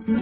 Check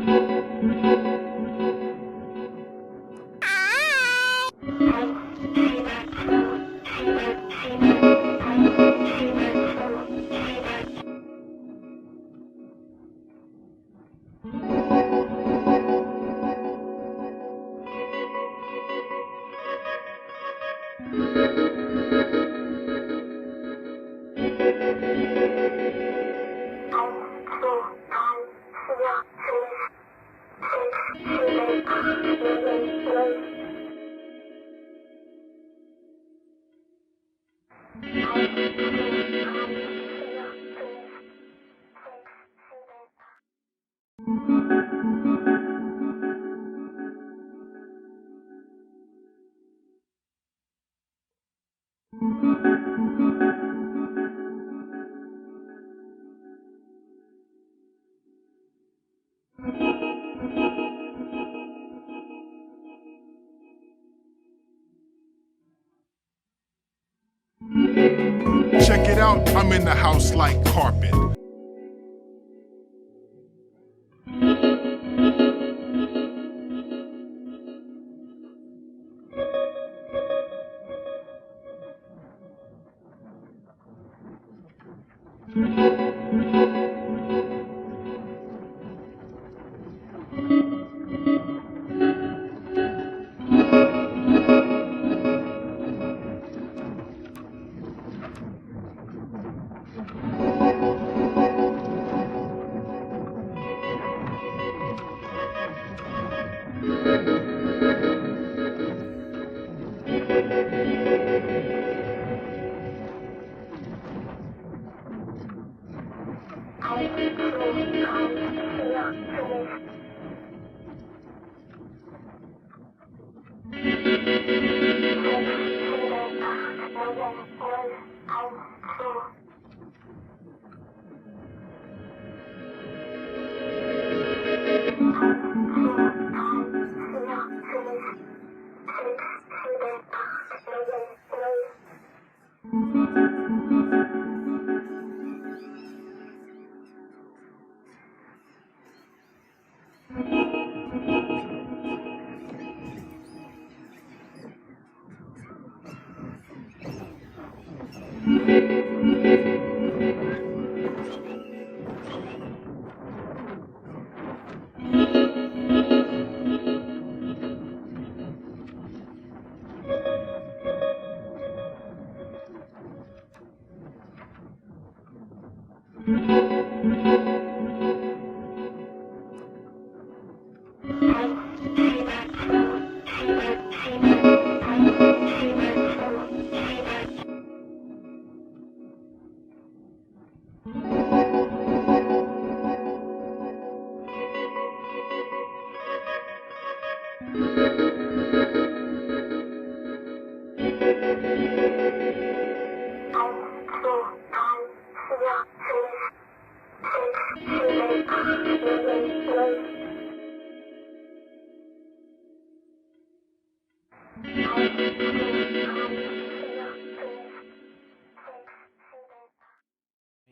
it out, I'm in the house like carpet.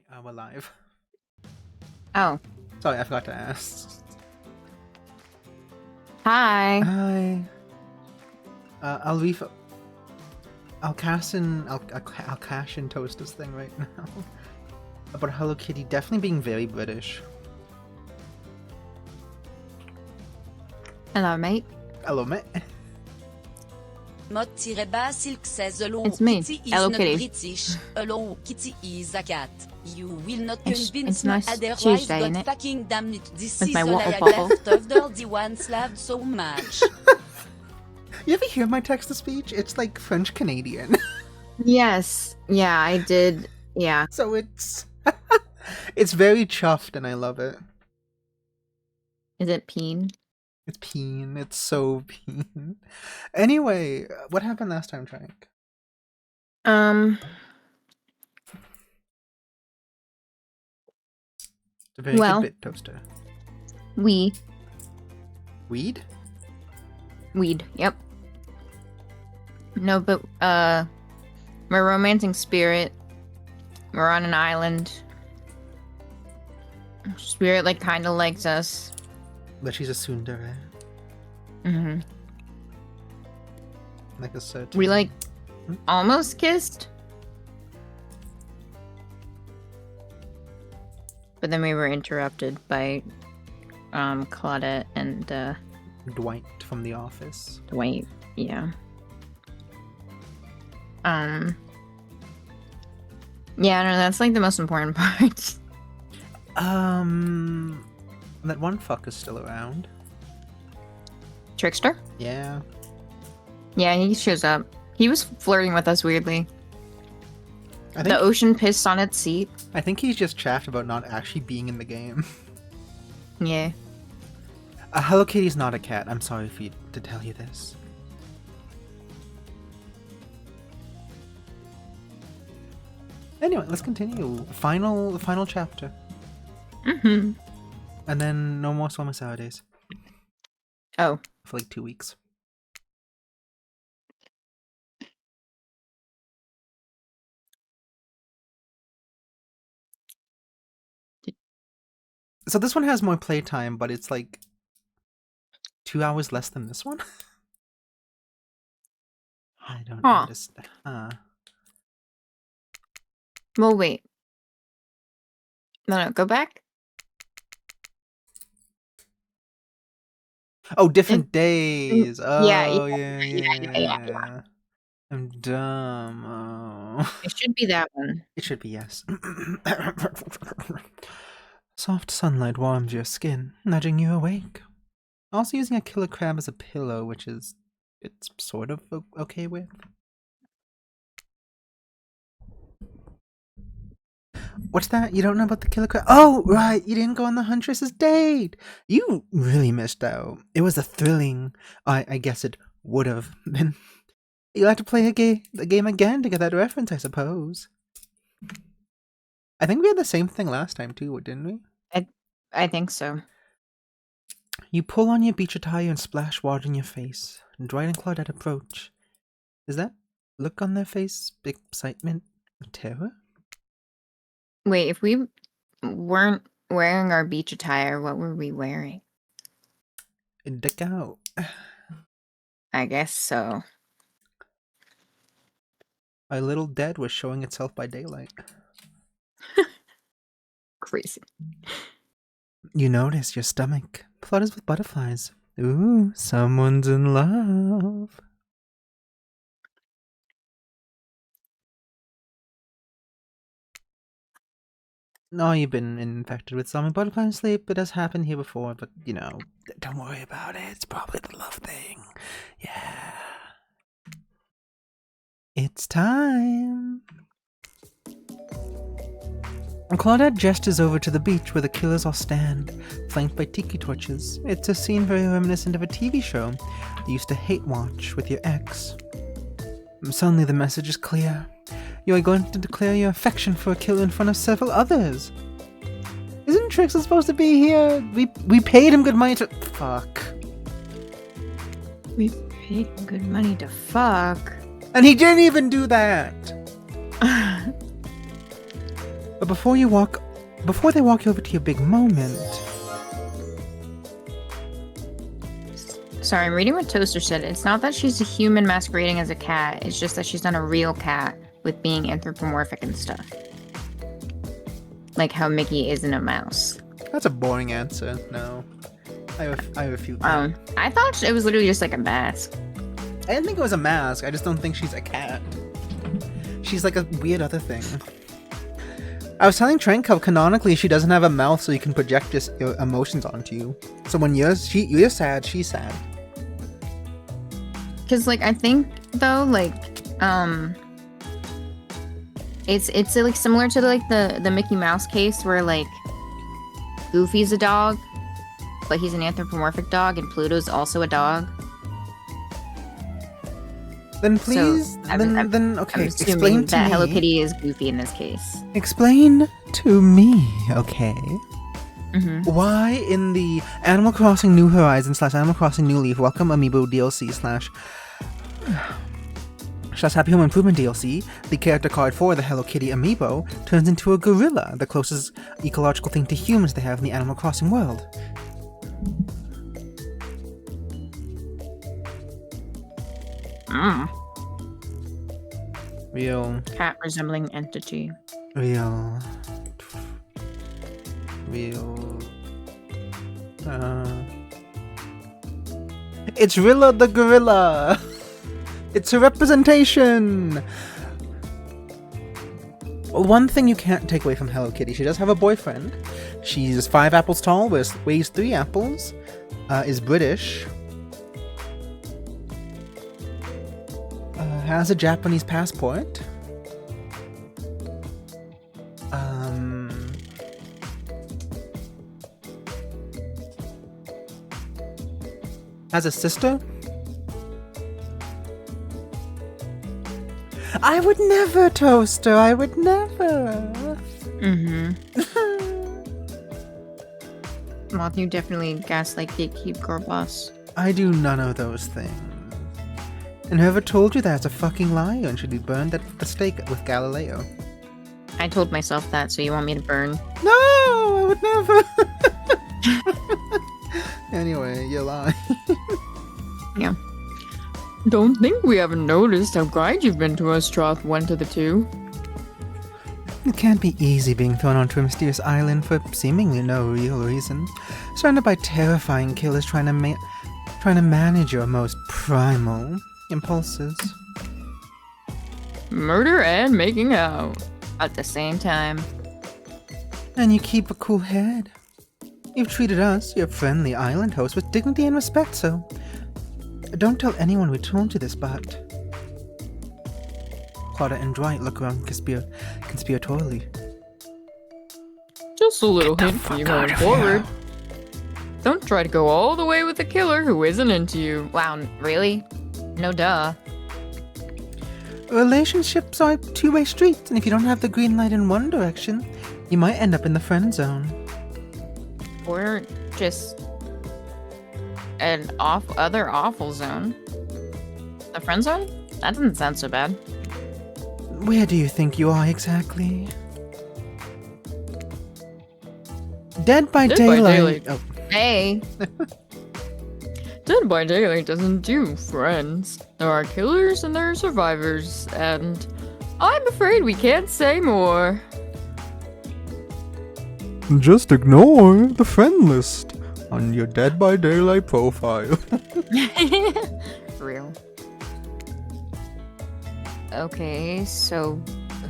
I'm alive. Oh. Sorry, I forgot to ask. Hi. Hi. I'll cash in Toaster's thing right now. About Hello Kitty definitely being very British. Hello, mate. Hello, mate. Mod-bas silk says hello It's me, kitty is Hello not Kitty. British. Hello kitty is a cat. You will not It's convince nice me otherwise, Tuesday, god innit? fucking damn it. This With is my all I waffle had bubble. left after the ones loved so much. You ever hear my text-to-speech? It's like French-Canadian. Yes. Yeah, I did. Yeah. So it's... it's very chuffed and I love it. Is it peen? It's peen. It's so peen. Anyway, what happened last time, Trank? It's a very Well. good bit, Toaster. Weed. Weed? Yep. No, but, we're romancing Spirit. We're on an island. Spirit, like, kinda likes us. But she's a tsundere, Mm-hmm. like a certain. We like almost kissed, but then we were interrupted by Claudette and Dwight from The Office. Dwight. Yeah. Yeah, no, that's like the most important part. That one fucker's still around. Trickster? Yeah. Yeah, he shows up. He was flirting with us weirdly. I The think ocean pissed on its seat. he's just chaffed about not actually being in the game. Yeah. Hello Kitty's not a cat. I'm sorry for you to tell you this. Anyway, let's continue. The final chapter. Mm-hmm. And then no more Summer Saturdays. Oh. For like 2 weeks. So this one has more playtime, but it's like 2 hours less than this one? I don't understand. Well, wait. No, go back. Oh, different days. Oh, yeah. yeah. I'm dumb. Oh. It should be that one. It should be, yes. Soft sunlight warms your skin, nudging you awake. Also using a killer crab as a pillow, which is it's sort of okay with. What's that? You don't know about the killer crab? Oh, right, you didn't go on the Huntress's date. You really missed out. It was a thrilling. I guess it would have been. You'll have to play the game again to get that reference, I suppose. I think we had the same thing last time too, didn't we? I think so. You pull on your beach attire and splash water in your face. Dwight and Claudette approach. Is that look on their face excitement and terror? Wait, if we weren't wearing our beach attire, what were we wearing? Dick out. I guess so. My little dead was showing itself by daylight. Crazy. You notice your stomach flutters with butterflies. Ooh, someone's in love. No, you've been infected with zombie butterfly sleep. It has happened here before, but, you know, don't worry about it. It's probably the love thing. Yeah. It's time. Claudette gestures over to the beach where the killers all stand, flanked by tiki torches. It's a scene very reminiscent of a TV show you used to hate watch with your ex. Suddenly the message is clear. You are going to declare your affection for a killer in front of several others. Isn't Trixie supposed to be here? We paid him good money to... Fuck. We paid good money to fuck. And he didn't even do that! But before they walk you over to your big moment... Sorry, I'm reading what Toaster said. It's not that she's a human masquerading as a cat. It's just that she's not a real cat with being anthropomorphic and stuff. Like how Mickey isn't a mouse. That's a boring answer. No. I refute that. I thought it was literally just like a mask. I didn't think it was a mask. I just don't think she's a cat. She's like a weird other thing. I was telling Trenko, canonically, she doesn't have a mouth so you can project your emotions onto you. So when you're sad, she's sad. Because, like, I think, though, like, it's like similar to like the Mickey Mouse case where like Goofy's a dog, but he's an anthropomorphic dog, and Pluto's also a dog. Then please, so, then okay, I'm explain to that me. Hello Kitty is Goofy in this case. Explain to me, okay? Mm-hmm. Why in the Animal Crossing New Horizons / Animal Crossing New Leaf Welcome Amiibo DLC / Happy Home Improvement DLC, the character card for the Hello Kitty Amiibo turns into a gorilla, the closest ecological thing to humans they have in the Animal Crossing world? Mm. Real. Cat resembling entity. Real. It's Rilla the gorilla. It's a representation. One thing you can't take away from Hello Kitty, she does have a boyfriend. She's 5 apples tall, weighs 3 apples, is British, has a Japanese passport. Has a sister. I would never toast her. I would never. Mm-hmm. Well, you definitely gaslight gatekeep girl boss. I do none of those things. And whoever told you that's a fucking liar and should be burned at the stake with Galileo. I told myself that, so you want me to burn? No, I would never. Anyway, you lie. Yeah. Don't think we haven't noticed how kind you've been to us, Troth 1 to the 2. It can't be easy being thrown onto a mysterious island for seemingly no real reason, surrounded by terrifying killers trying to manage your most primal impulses. Murder and making out at the same time. And you keep a cool head. You've treated us, your friendly island host, with dignity and respect, so don't tell anyone we told you this, but Claudia and Dwight look around conspiratorially. Just a little hint for you going forward. Don't try to go all the way with a killer who isn't into you. Wow, really? No duh. Relationships are two-way streets, and if you don't have the green light in one direction, you might end up in the friend zone. Or just an other awful zone. The friend zone? That doesn't sound so bad. Where do you think you are exactly? Dead by Daylight. Oh. Hey! Dead by Daylight doesn't do friends. There are killers and there are survivors, and I'm afraid we can't say more. Just ignore the friend list on your Dead by Daylight profile. Real. Okay, so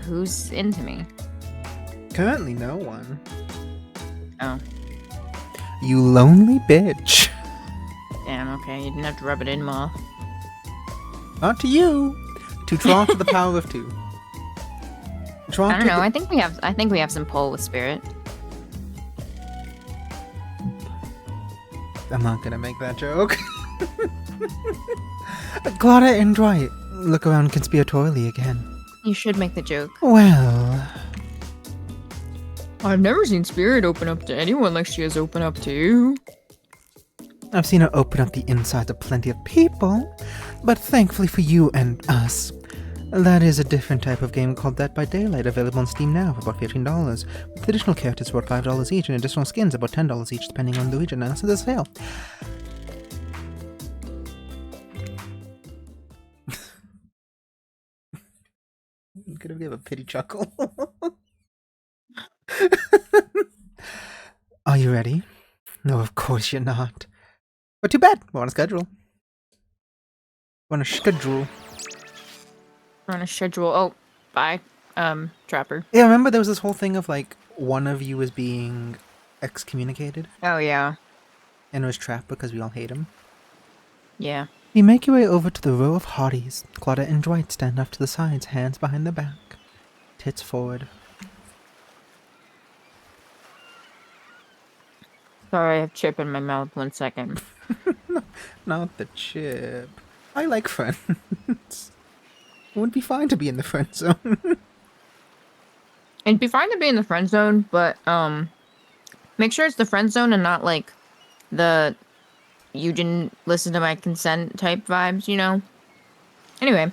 who's into me? Currently no one. Oh. You lonely bitch. Damn, okay, you didn't have to rub it in, Ma. Not to you. To Troth to the power of 2. Troth I don't know, I think we have some pull with Spirit. I'm not gonna make that joke. Claudia and Dwight look around conspiratorially again. You should make the joke. Well, I've never seen Spirit open up to anyone like she has opened up to you. I've seen her open up the insides of plenty of people, but thankfully for you and us, that is a different type of game called Dead by Daylight, available on Steam now for about $15, with additional characters for about $5 each, and additional skins about $10 each, depending on the region, and that's a sale. Could have gave a pity chuckle. Are you ready? No, of course you're not. But too bad. We're on a schedule. We're on a schedule. We're on a schedule. Oh, bye, Trapper. Yeah, remember there was this whole thing of like one of you was being excommunicated, Oh, yeah. and it was trapped because we all hate him. Yeah. You make your way over to the row of hotties. Claudia and Dwight stand off to the sides, hands behind their back, tits forward. Sorry, I have chip in my mouth. 1 second. Not the chip. I like friends. It would be fine to be in the friend zone. It'd be fine to be in the friend zone, but make sure it's the friend zone and not like the you didn't listen to my consent type vibes, you know? Anyway.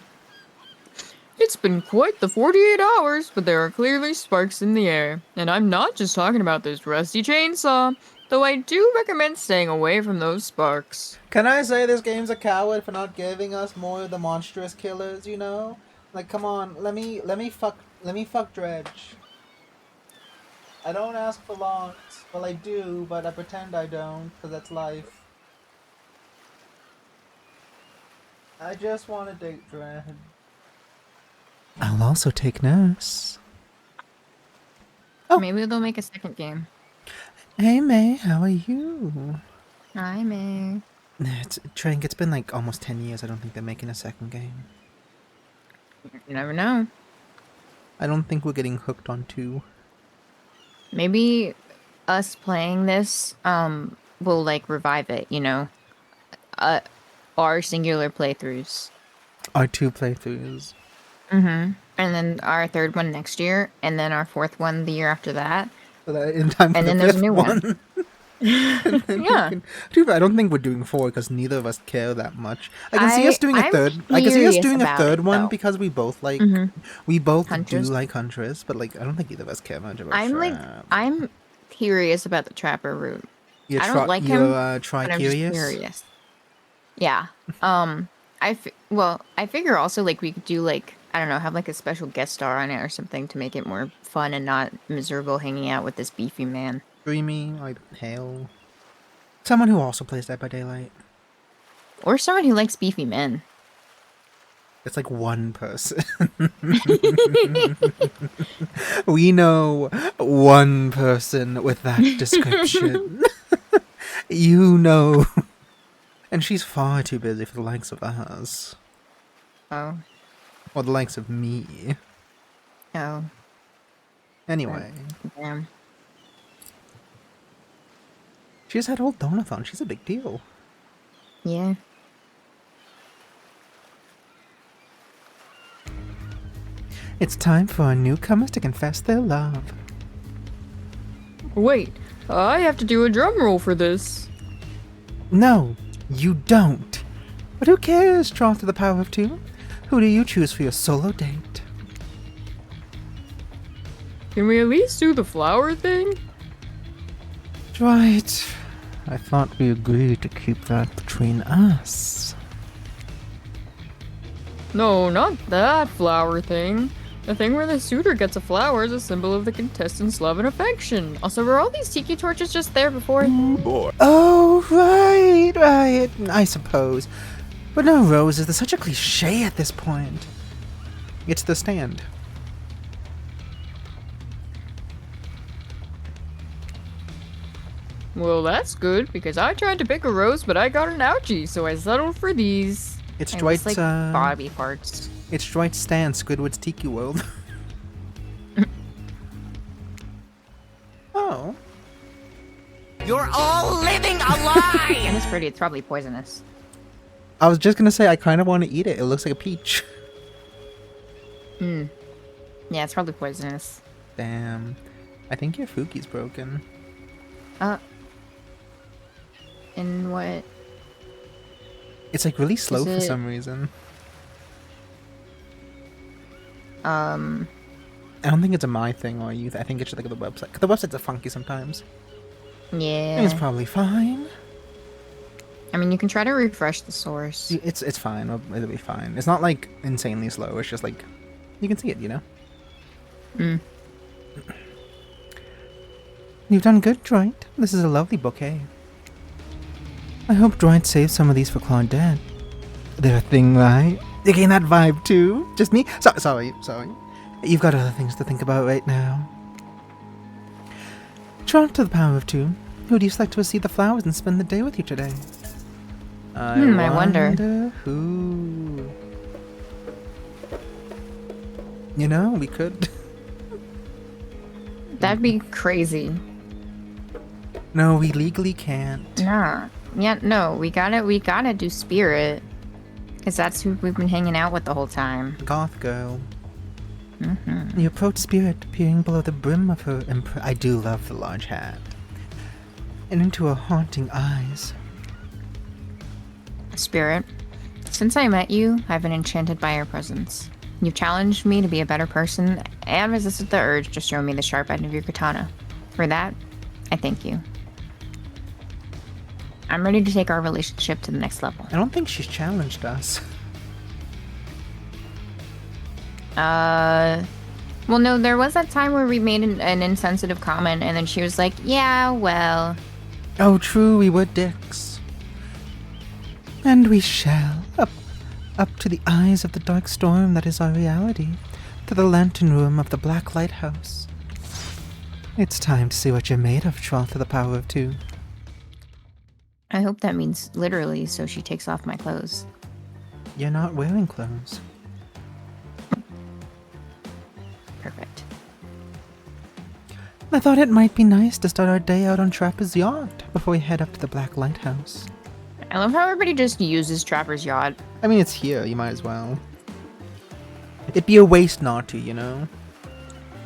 It's been quite the 48 hours, but there are clearly sparks in the air. And I'm not just talking about this rusty chainsaw. Though I do recommend staying away from those sparks. Can I say this game's a coward for not giving us more of the monstrous killers, you know? Like, come on, let me fuck Dredge. I don't ask for lots. Well, I do, but I pretend I don't, because that's life. I just want to date Dredge. I'll also take Nurse. Oh. Maybe they'll make a second game. Hey May, how are you? Hi, May. Trank, it's been like almost 10 years. I don't think they're making a second game. You never know. I don't think we're getting hooked on 2. Maybe us playing this will like revive it, you know? Our singular playthroughs. Our 2 playthroughs. Mm-hmm. And then our 3rd one next year, and then our 4th one the year after that. So that in time for And the then there's a 5th new one. Yeah. Too bad. I don't think we're doing 4 because neither of us care that much. I can see us doing a I'm third. I can see us curious doing a about third it, one though. because we both like Mhm. we both Huntress. do like Huntress, but like I don't think either of us care much about Trap. I'm curious about the Trapper route. You're I don't like him, You're But I'm just tri-curious. curious. Yeah. I figure also like we could do like, I don't know, have like a special guest star on it or something to make it more fun and not miserable hanging out with this beefy man. Dreamy, like Hale. Someone who also plays Dead by Daylight. Or someone who likes beefy men. It's like one person. We know one person with that description. You know. And she's far too busy for the likes of us. Oh. Or the likes of me. Oh. Anyway. Damn. She just had Old Donathon. She's a big deal. Yeah. It's time for our newcomers to confess their love. Wait, I have to do a drum roll for this. No, you don't. But who cares, drawn to the power of 2? Who do you choose for your solo date? Can we at least do the flower thing? Right. I thought we agreed to keep that between us. No, not that flower thing. The thing where the suitor gets a flower is a symbol of the contestant's love and affection. Also, were all these tiki torches just there before? Oh, right. I suppose. But no roses. There's such a cliche at this point. It's the stand. Well, that's good, because I tried to pick a rose, but I got an ouchie, so I settled for these. It's And Dwight's, like body parts. It's Dwight's stand, Squidward's Tiki World. Oh. You're all living a lie! And it's pretty, it's probably poisonous. I was just gonna say, I kind of want to eat it. It looks like a peach. Yeah, it's probably poisonous. Damn. I think your Fuki's broken. And what? It's like really slow Is for it- some reason. I I don't think it's a my thing or you. I think it's just like the website. 'Cause the websites are funky sometimes. Yeah. It's probably fine. I mean, you can try to refresh the source. It's fine. It'll be fine. It's not like insanely slow. It's just like you can see it, you know. You've done good, Dwight. This is a lovely bouquet. I hope Dwight saves some of these for Claudette. They're a thing, right? You getting that vibe too? Just me? Sorry. You've got other things to think about right now. Drawn to the power of 2, who do you select to receive the flowers and spend the day with you today? I wonder. Who. You know, we could. That'd be crazy. No, we legally can't. Nah. Yeah, no, we gotta do Spirit. Because that's who we've been hanging out with the whole time. Goth girl. You approach Spirit, peering below the brim of her I do love the large hat. And into her haunting eyes. Spirit, since I met you, I've been enchanted by your presence. You've challenged me to be a better person and resisted the urge to show me the sharp end of your katana. For that, I thank you. I'm ready to take our relationship to the next level. I don't think she's challenged us. Well, no, there was that time where we made an insensitive comment, and then she was like, yeah, well. Oh, true, we were dicks. And we shall, up to the eyes of the dark storm that is our reality, to the lantern room of the Black Lighthouse. It's time to see what you're made of, Troll to the power of 2. I hope that means literally, so she takes off my clothes. You're not wearing clothes. Perfect. I thought it might be nice to start our day out on Trapper's yacht before we head up to the Black Lighthouse. I love how everybody just uses Trapper's yacht. I mean, it's here, you might as well. It'd be a waste not to, you know?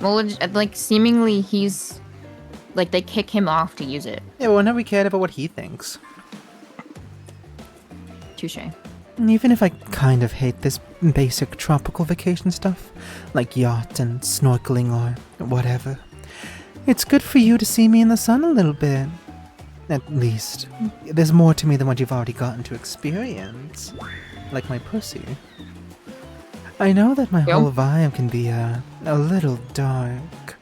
Well, like, seemingly he's... Like, they kick him off to use it. Yeah, well, never cared about what he thinks. Touche. And even if I kind of hate this basic tropical vacation stuff, like yacht and snorkeling or whatever, it's good for you to see me in the sun a little bit. At least, there's more to me than what you've already gotten to experience. Like my pussy. I know that my whole vibe can be a little dark.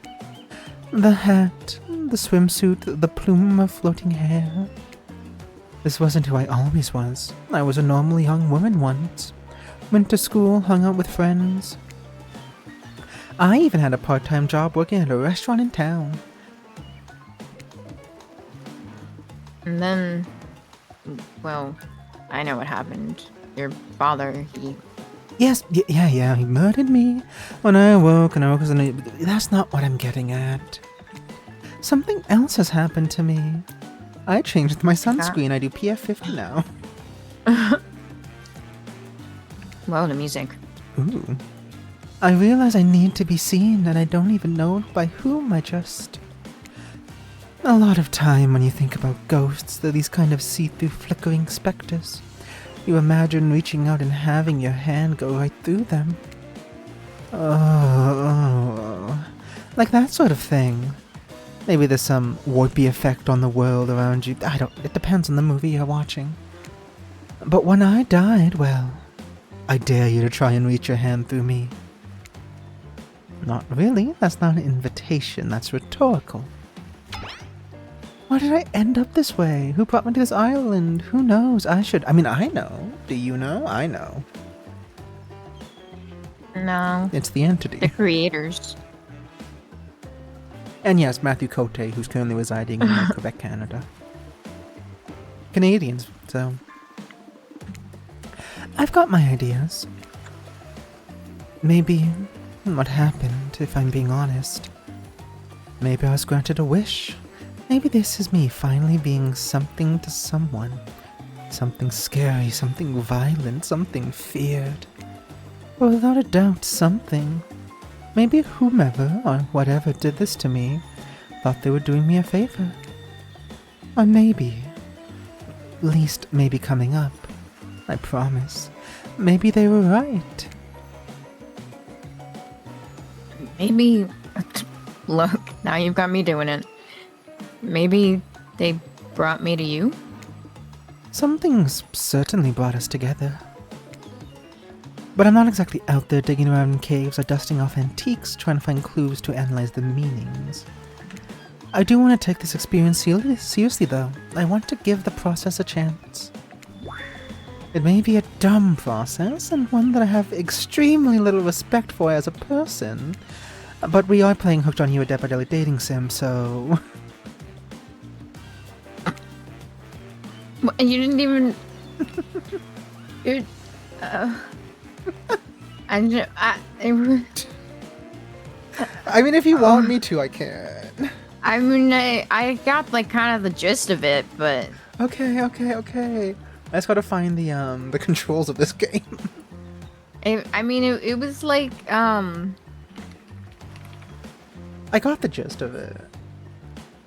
The hat, the swimsuit, the plume of floating hair. This wasn't who I always was. I was a normal young woman once. Went to school, hung out with friends. I even had a part-time job working at a restaurant in town. And then... Well, I know what happened. Your father, he... Yes, yeah, he murdered me. When I awoke, that's not what I'm getting at. Something else has happened to me. I changed my sunscreen. I do PF 50 now. Well, the music. Ooh. I realize I need to be seen, and I don't even know by whom. A lot of time when you think about ghosts, they're these kind of see-through flickering specters. You imagine reaching out and having your hand go right through them. Oh, like that sort of thing. Maybe there's some warpy effect on the world around you. It depends on the movie you're watching. But when I died, well, I dare you to try and reach your hand through me. Not really, that's not an invitation, that's rhetorical. Why did I end up this way? Who brought me to this island? Who knows? I know. Do you know? I know. No. It's the entity. The creators. And yes, Matthew Cote, who's currently residing in Quebec, Canada. Canadians, so... I've got my ideas. Maybe what happened, if I'm being honest. Maybe I was granted a wish. Maybe this is me finally being something to someone. Something scary, something violent, something feared. But without a doubt, something. Maybe whomever or whatever did this to me thought they were doing me a favor. Or maybe, at least maybe coming up, I promise, maybe they were right. Maybe... Look, now you've got me doing it. Maybe they brought me to you? Something's certainly brought us together. But I'm not exactly out there digging around in caves or dusting off antiques trying to find clues to analyze the meanings. I do want to take this experience seriously though. I want to give the process a chance. It may be a dumb process, and one that I have extremely little respect for as a person, but we are playing Hooked on You, a Dead by Daylight dating sim, so... You didn't even... You're... I mean, if you want me to, I can. I mean, I got, like, kind of the gist of it, but... Okay. I just gotta find the controls of this game. It was like, I got the gist of it.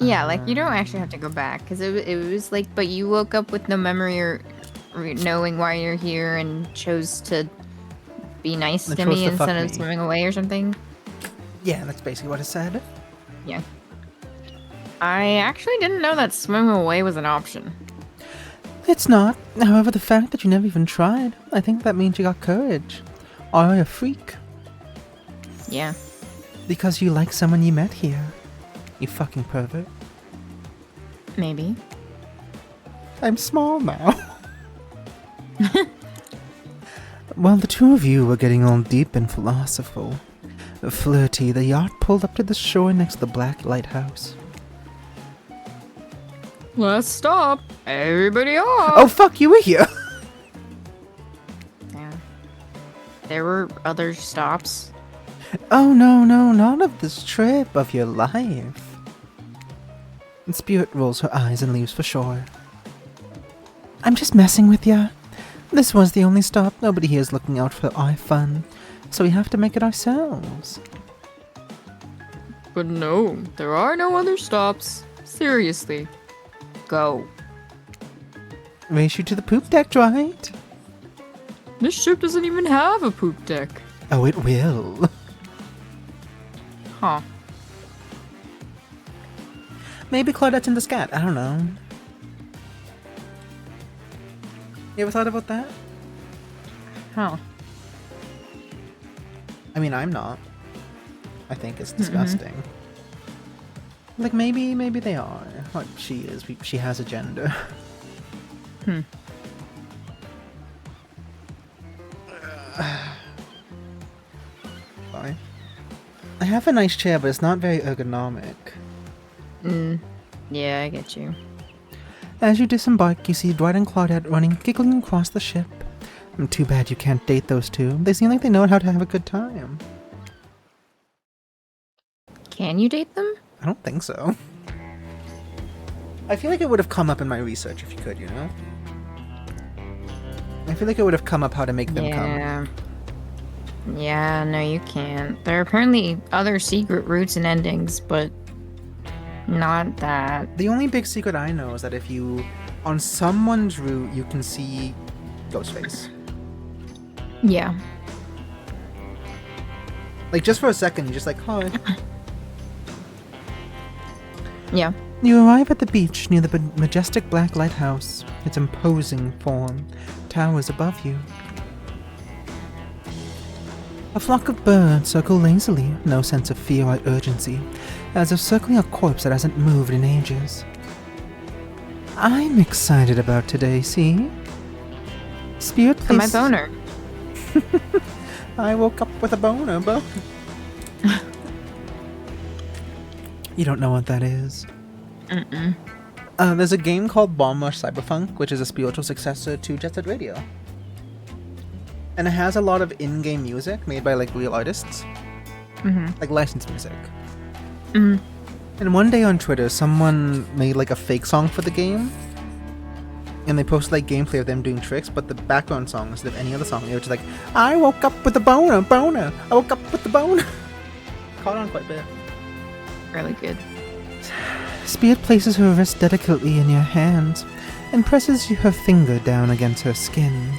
Yeah, like, you don't actually have to go back, because it was like, but you woke up with no memory or knowing why you're here and chose to be nice to me instead of swimming away or something. Yeah, that's basically what it said. Yeah. I actually didn't know that swimming away was an option. It's not. However, the fact that you never even tried, I think that means you got courage. Or you're a freak. Yeah. Because you like someone you met here. You fucking pervert. Maybe. I'm small now. While the two of you were getting all deep and philosophical, flirty, the yacht pulled up to the shore next to the black lighthouse. Let's stop. Everybody off. Oh fuck, you were here! Yeah. There were other stops. Oh no, not of this trip, of your life. And Spirit rolls her eyes and leaves for shore. I'm just messing with ya. This was the only stop. Nobody here is looking out for our fun, so we have to make it ourselves. But no, there are no other stops. Seriously. Go. Race you to the poop deck, right? This ship doesn't even have a poop deck. Oh, it will. Huh. Maybe Claudette's in the scat. I don't know. You ever thought about that? Huh. I mean, I'm not. I think it's disgusting. Like, maybe they are. Like, she is. She has a gender. Sorry. I have a nice chair, but it's not very ergonomic. Yeah, I get you. As you disembark, you see Dwight and Claudette running, giggling across the ship. Too bad you can't date those two. They seem like they know how to have a good time. Can you date them? I don't think so. I feel like it would have come up in my research if you could, you know? I feel like it would have come up how to make them come. Yeah, no, you can't. There are apparently other secret routes and endings, but not that. The only big secret I know is that if you, on someone's route, you can see Ghostface. Yeah. Like, just for a second, you're just like, hi. Yeah. You arrive at the beach near the majestic black lighthouse, its imposing form towers above you. A flock of birds circle lazily, no sense of fear or urgency, as if circling a corpse that hasn't moved in ages. I'm excited about today, see? Spirit For my place- boner. I woke up with a boner, but... You don't know what that is. Mm-mm. There's a game called Bomb Rush Cyberpunk, which is a spiritual successor to Jet Set Radio. And it has a lot of in-game music made by, like, real artists. Like, licensed music. And one day on Twitter, someone made, like, a fake song for the game. And they posted, like, gameplay of them doing tricks, but the background song, instead of any other song, they were just like, I woke up with a boner, boner. I woke up with the boner. Caught on quite a bit. Really good. Spirit places her wrist delicately in your hands and presses her finger down against her skin.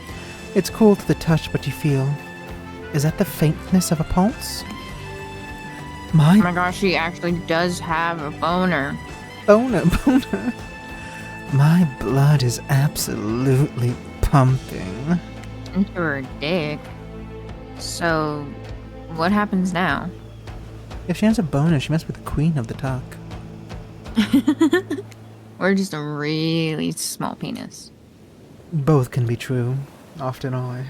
It's cool to the touch, but you feel... Is that the faintness of a pulse? Oh my gosh, she actually does have a boner. Boner. My blood is absolutely pumping. Into her dick. So, what happens now? If she has a boner, she must be the queen of the talk. Or just a really small penis. Both can be true. Often are.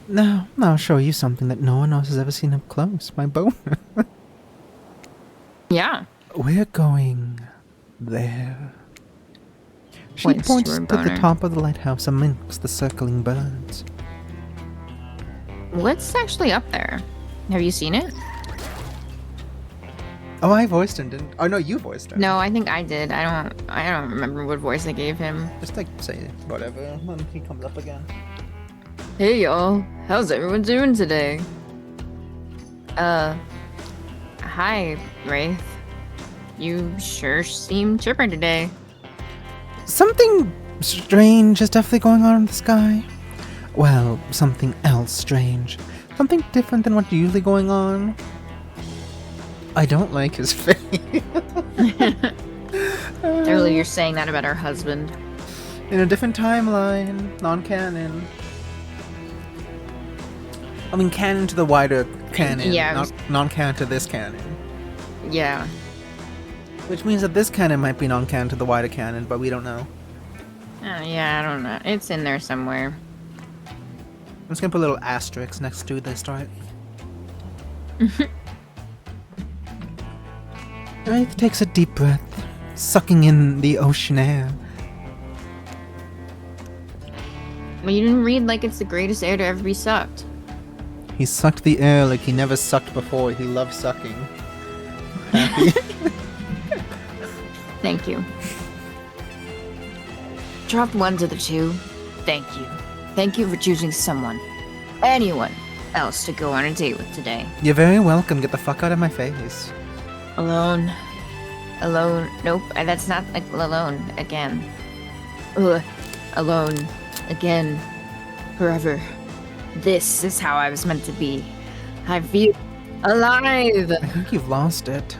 Now, I'll show you something that no one else has ever seen up close. My boner. Yeah. We're going there. She Points to points her to the boner. top of the lighthouse amongst the circling birds. What's actually up there? Have you seen it? Oh, I voiced him, didn't? Oh no, you voiced him. No, I think I did. I don't remember what voice I gave him. Just like say whatever when he comes up again. Hey y'all, how's everyone doing today? Hi, Wraith. You sure seem chipper today. Something strange is definitely going on in the sky. Well, something else strange. Something different than what's usually going on. I don't like his face. Earlier you're saying that about her husband. In a different timeline, non-canon. I mean, canon to the wider canon, Yeah. not non-canon to this canon. Yeah. Which means that this canon might be non-canon to the wider canon, but we don't know. Yeah, I don't know. It's in there somewhere. I'm just gonna put a little asterisk next to the start. Wraith takes a deep breath, sucking in the ocean air. Well, you didn't read like it's the greatest air to ever be sucked. He sucked the air like he never sucked before. He loves sucking. Happy. Thank you. Drop one to the two. Thank you. Thank you for choosing anyone else to go on a date with today. You're very welcome. Get the fuck out of my face. Alone. Nope, that's not like alone again. Ugh. Alone. Again. Forever. This is how I was meant to be. I feel alive. I think you've lost it.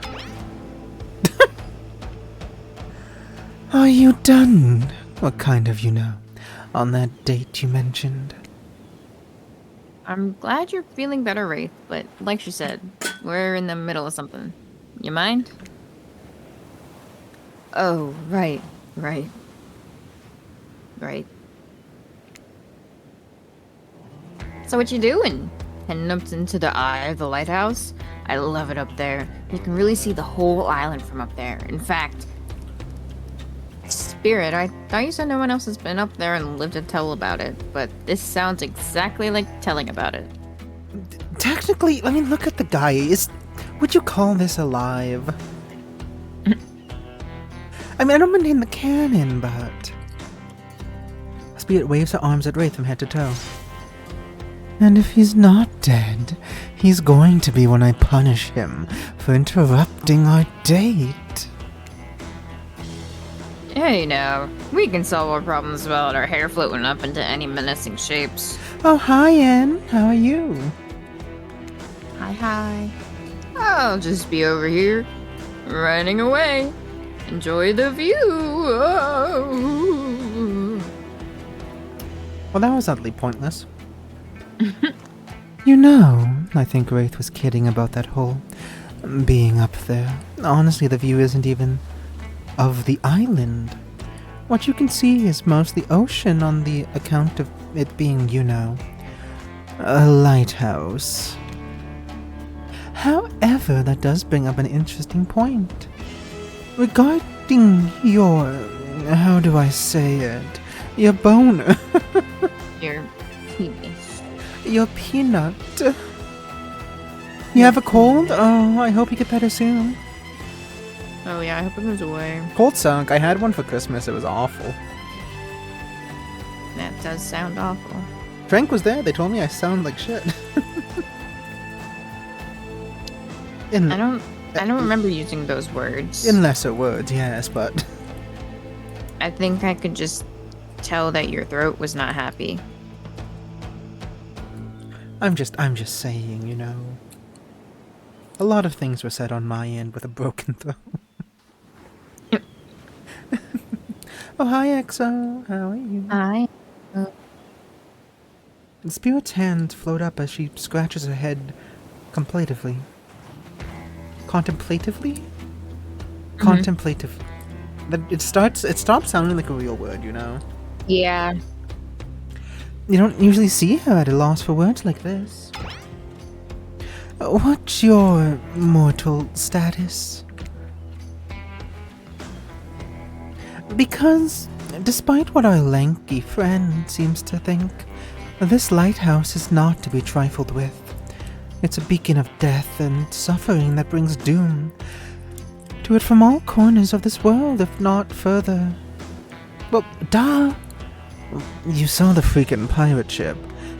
Are you done? What kind of, on that date you mentioned? I'm glad you're feeling better, Wraith, but like she said, we're in the middle of something. You mind? Oh, right. So what you doing? Heading up into the eye of the lighthouse? I love it up there. You can really see the whole island from up there. In fact, Spirit, I thought you said no one else has been up there and lived to tell about it, but this sounds exactly like telling about it. Technically, I mean, look at the guy. Would you call this alive? I mean, I don't mean in the canon, but... Spirit waves her arms at Wraith from head to toe. And if he's not dead, he's going to be when I punish him for interrupting our date. Hey now, we can solve our problems without our hair floating up into any menacing shapes. Oh, hi, Anne. How are you? Hi. I'll just be over here, running away. Enjoy the view. Oh. Well, that was utterly pointless. I think Wraith was kidding about that whole being up there. Honestly, the view isn't even of the island. What you can see is mostly ocean on the account of it being, a lighthouse. However, that does bring up an interesting point. Regarding your... how do I say it? Your boner. Your penis. Your peanut. You have a cold? Oh, I hope you get better soon. Oh yeah, I hope it goes away. Cold sunk. I had one for Christmas. It was awful. That does sound awful. Frank was there. They told me I sound like shit. I don't remember using those words. In lesser words, yes, but... I think I could just tell that your throat was not happy. I'm just saying, A lot of things were said on my end with a broken throat. Oh, hi, EXO. How are you? Hi. The Spirit's hands float up as she scratches her head contemplatively. Contemplatively? Contemplative. It stops sounding like a real word, Yeah. You don't usually see her at a loss for words like this. What's your mortal status? Because, despite what our lanky friend seems to think, this lighthouse is not to be trifled with. It's a beacon of death and suffering that brings doom to it from all corners of this world, if not further. Well, duh! You saw the freaking pirate ship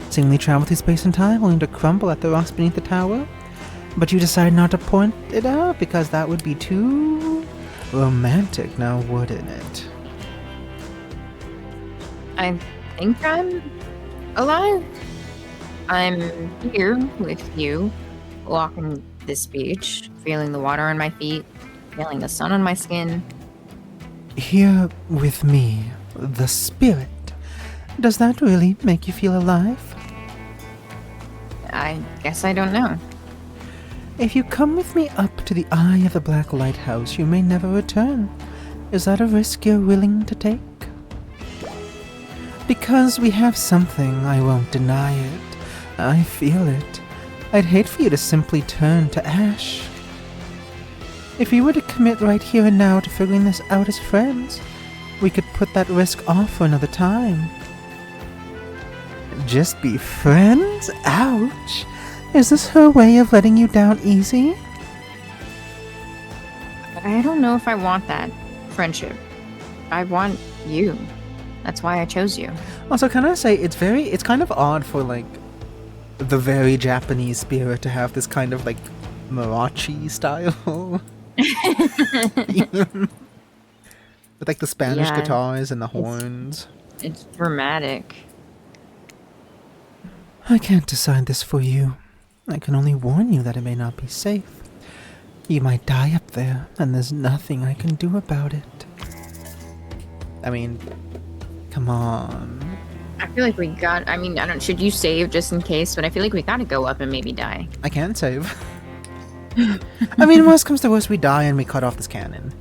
seemingly travel through space and time only to crumble at the rocks beneath the tower, but you decided not to point it out because that would be too romantic, now wouldn't it? I think I'm alive. I'm here with you, walking this beach, feeling the water on my feet, feeling the sun on my skin. Here with me, the spirit. Does that really make you feel alive? I guess I don't know. If you come with me up to the eye of the Black Lighthouse, you may never return. Is that a risk you're willing to take? Because we have something, I won't deny it. I feel it. I'd hate for you to simply turn to ash. If we were to commit right here and now to figuring this out as friends, we could put that risk off for another time. Just be friends? Ouch! Is this her way of letting you down easy? I don't know if I want that friendship. I want you. That's why I chose you. Also, can I say, it's kind of odd for, like, the very Japanese spirit to have this kind of, like, Marachi style. With, like, the Spanish Yeah, guitars and the horns. It's dramatic. I can't decide this for you. I can only warn you that it may not be safe. You might die up there, and there's nothing I can do about it. I mean, come on. I feel like I don't, should you save just in case? But I feel like we gotta go up and maybe die. I can save. I mean, worst comes to worst, we die and we cut off this cannon.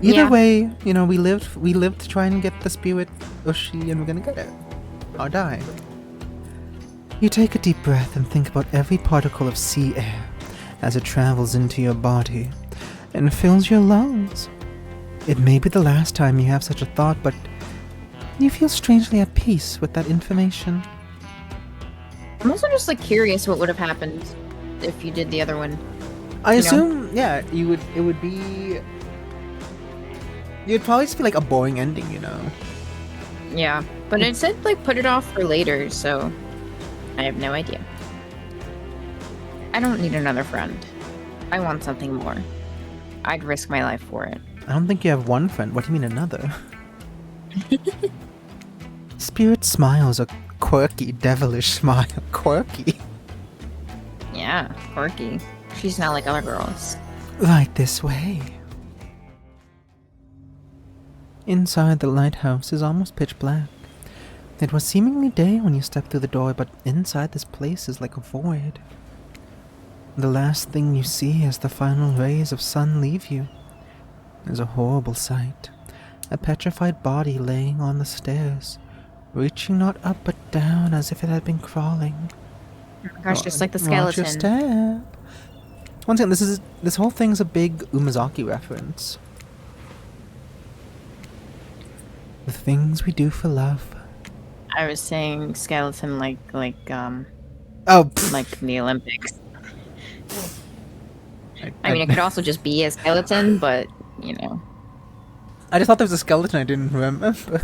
Either Yeah. way, you know, we lived to try and get the spirit Ushi, and we're gonna get it. Or die. You take a deep breath and think about every particle of sea air as it travels into your body and fills your lungs. It may be the last time you have such a thought, but you feel strangely at peace with that information. I'm also just like curious what would have happened if you did the other one. I You know? assume, yeah, it would be... You'd probably just be like a boring ending, you know? Yeah, but it said like put it off for later, so I have no idea. I don't need another friend. I want something more. I'd risk my life for it. I don't think you have one friend. What do you mean another? Spirit smiles a quirky, devilish smile. Quirky? Yeah, quirky. She's not like other girls. Right this way. Inside the lighthouse is almost pitch black. It was seemingly day when you stepped through the door, but inside this place is like a void. The last thing you see as the final rays of sun leave you is a horrible sight. A petrified body laying on the stairs, reaching not up but down as if it had been crawling. Oh my gosh, just like the Watch your skeleton. step. Once again, this whole thing's a big Umazaki reference. The things we do for love. I was saying skeleton like Oh, pfft. like the Olympics. I mean, it could also just be a skeleton, but you know, I just thought there was a skeleton I didn't remember.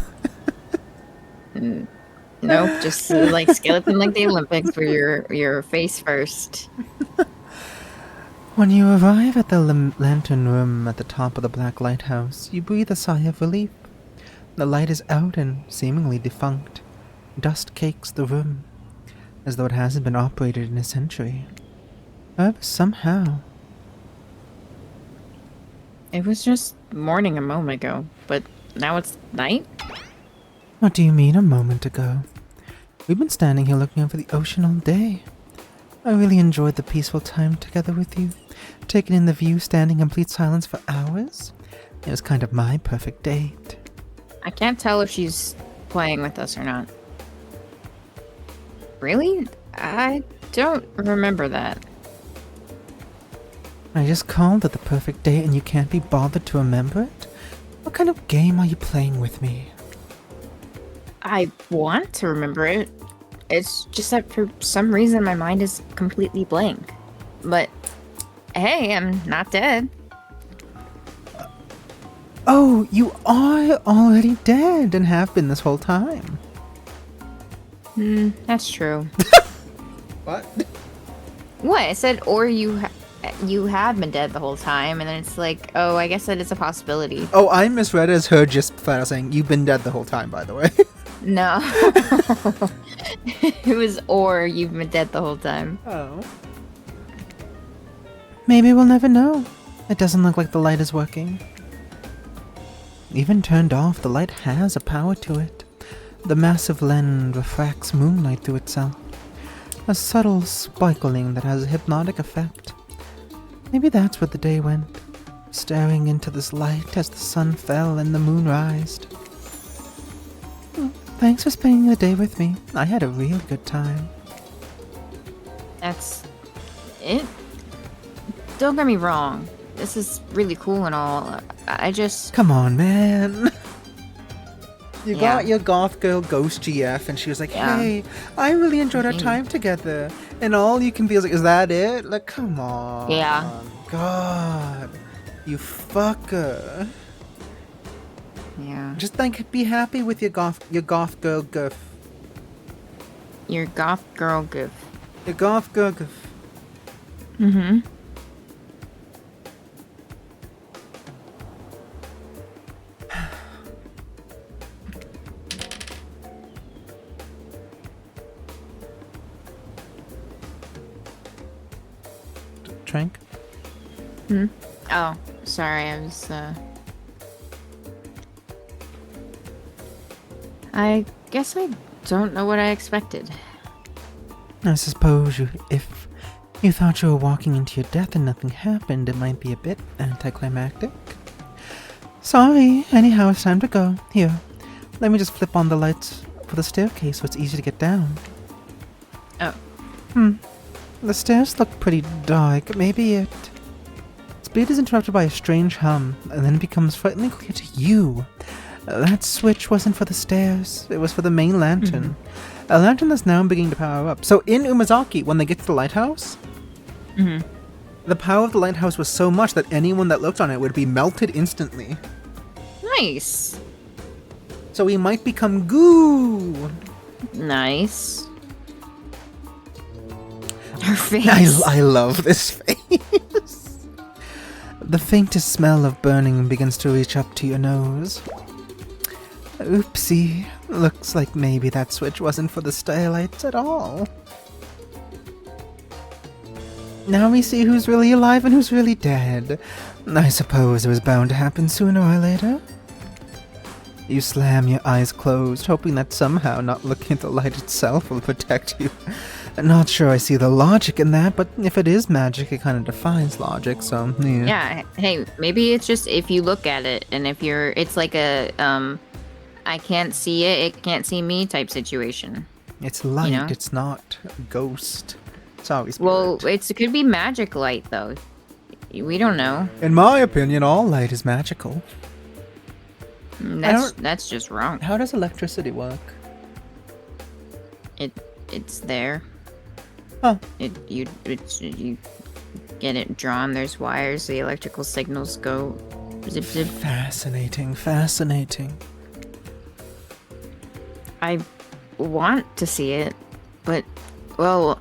nope, just like skeleton like the Olympics, where your face first. When you arrive at the lantern room at the top of the Black Lighthouse, you breathe a sigh of relief. The light is out and seemingly defunct. Dust cakes the room, as though it hasn't been operated in a century. However, somehow... It was just morning a moment ago, but now it's night? What do you mean a moment ago? We've been standing here looking over the ocean all day. I really enjoyed the peaceful time together with you, taking in the view standing in complete silence for hours. It was kind of my perfect date. I can't tell if she's playing with us or not. Really? I don't remember that. I just called it the perfect date and you can't be bothered to remember it? What kind of game are you playing with me? I want to remember it. It's just that for some reason my mind is completely blank. But hey, I'm not dead. Oh, you are already dead and have been this whole time. That's true. What? What? I said, or you have been dead the whole time, and then it's like, oh, I guess that is a possibility. Oh, I misread as her just flat out saying, you've been dead the whole time, by the way. No. It was, or you've been dead the whole time. Oh. Maybe we'll never know. It doesn't look like the light is working. Even turned off, the light has a power to it. The massive lens refracts moonlight through itself. A subtle sparkling that has a hypnotic effect. Maybe that's where the day went, staring into this light as the sun fell and the moon rised. Thanks for spending the day with me. I had a real good time. That's it. Don't get me wrong. This is really cool and all. I just... Come on, man. You Yeah. got your goth girl Ghost GF, and she was like, Yeah. hey, I really enjoyed our Mhm. time together. And all you can be is like, is that it? Like, come on. Yeah. God. You fucker. Yeah. Just like, be happy with your goth girl goof. Your goth girl goof. Your goth girl goof. Mm-hmm. Trank? Oh, sorry, I guess I don't know what I expected. I suppose if you thought you were walking into your death and nothing happened, it might be a bit anticlimactic. Sorry, anyhow, it's time to go. Here, let me just flip on the lights for the staircase so it's easy to get down. Oh. The stairs look pretty dark. Maybe speed is interrupted by a strange hum, and then it becomes frighteningly clear to you. That switch wasn't for the stairs, it was for the main lantern. A lantern that's now beginning to power up. So in Umazaki, when they get to the lighthouse, the power of the lighthouse was so much that anyone that looked on it would be melted instantly. Nice. So we might become goo. Nice. Her face. I love this face. The faintest smell of burning begins to reach up to your nose. Oopsie. Looks like maybe that switch wasn't for the starlights at all. Now we see who's really alive and who's really dead. I suppose it was bound to happen sooner or later. You slam your eyes closed, hoping that somehow not looking at the light itself will protect you. Not sure I see the logic in that, but if it is magic, it kind of defies logic, so yeah. Yeah, hey, maybe it's just if you look at it and if you're, it's like a, I can't see it, it can't see me type situation. It's light, know? it's not a ghost. It's always Well, spirit. it could be magic light though. We don't know. In my opinion, all light is magical. That's just wrong. How does electricity work? It's there. Huh. You get it drawn. There's wires. The electrical signals go zip zip. Fascinating, fascinating. I want to see it, but well,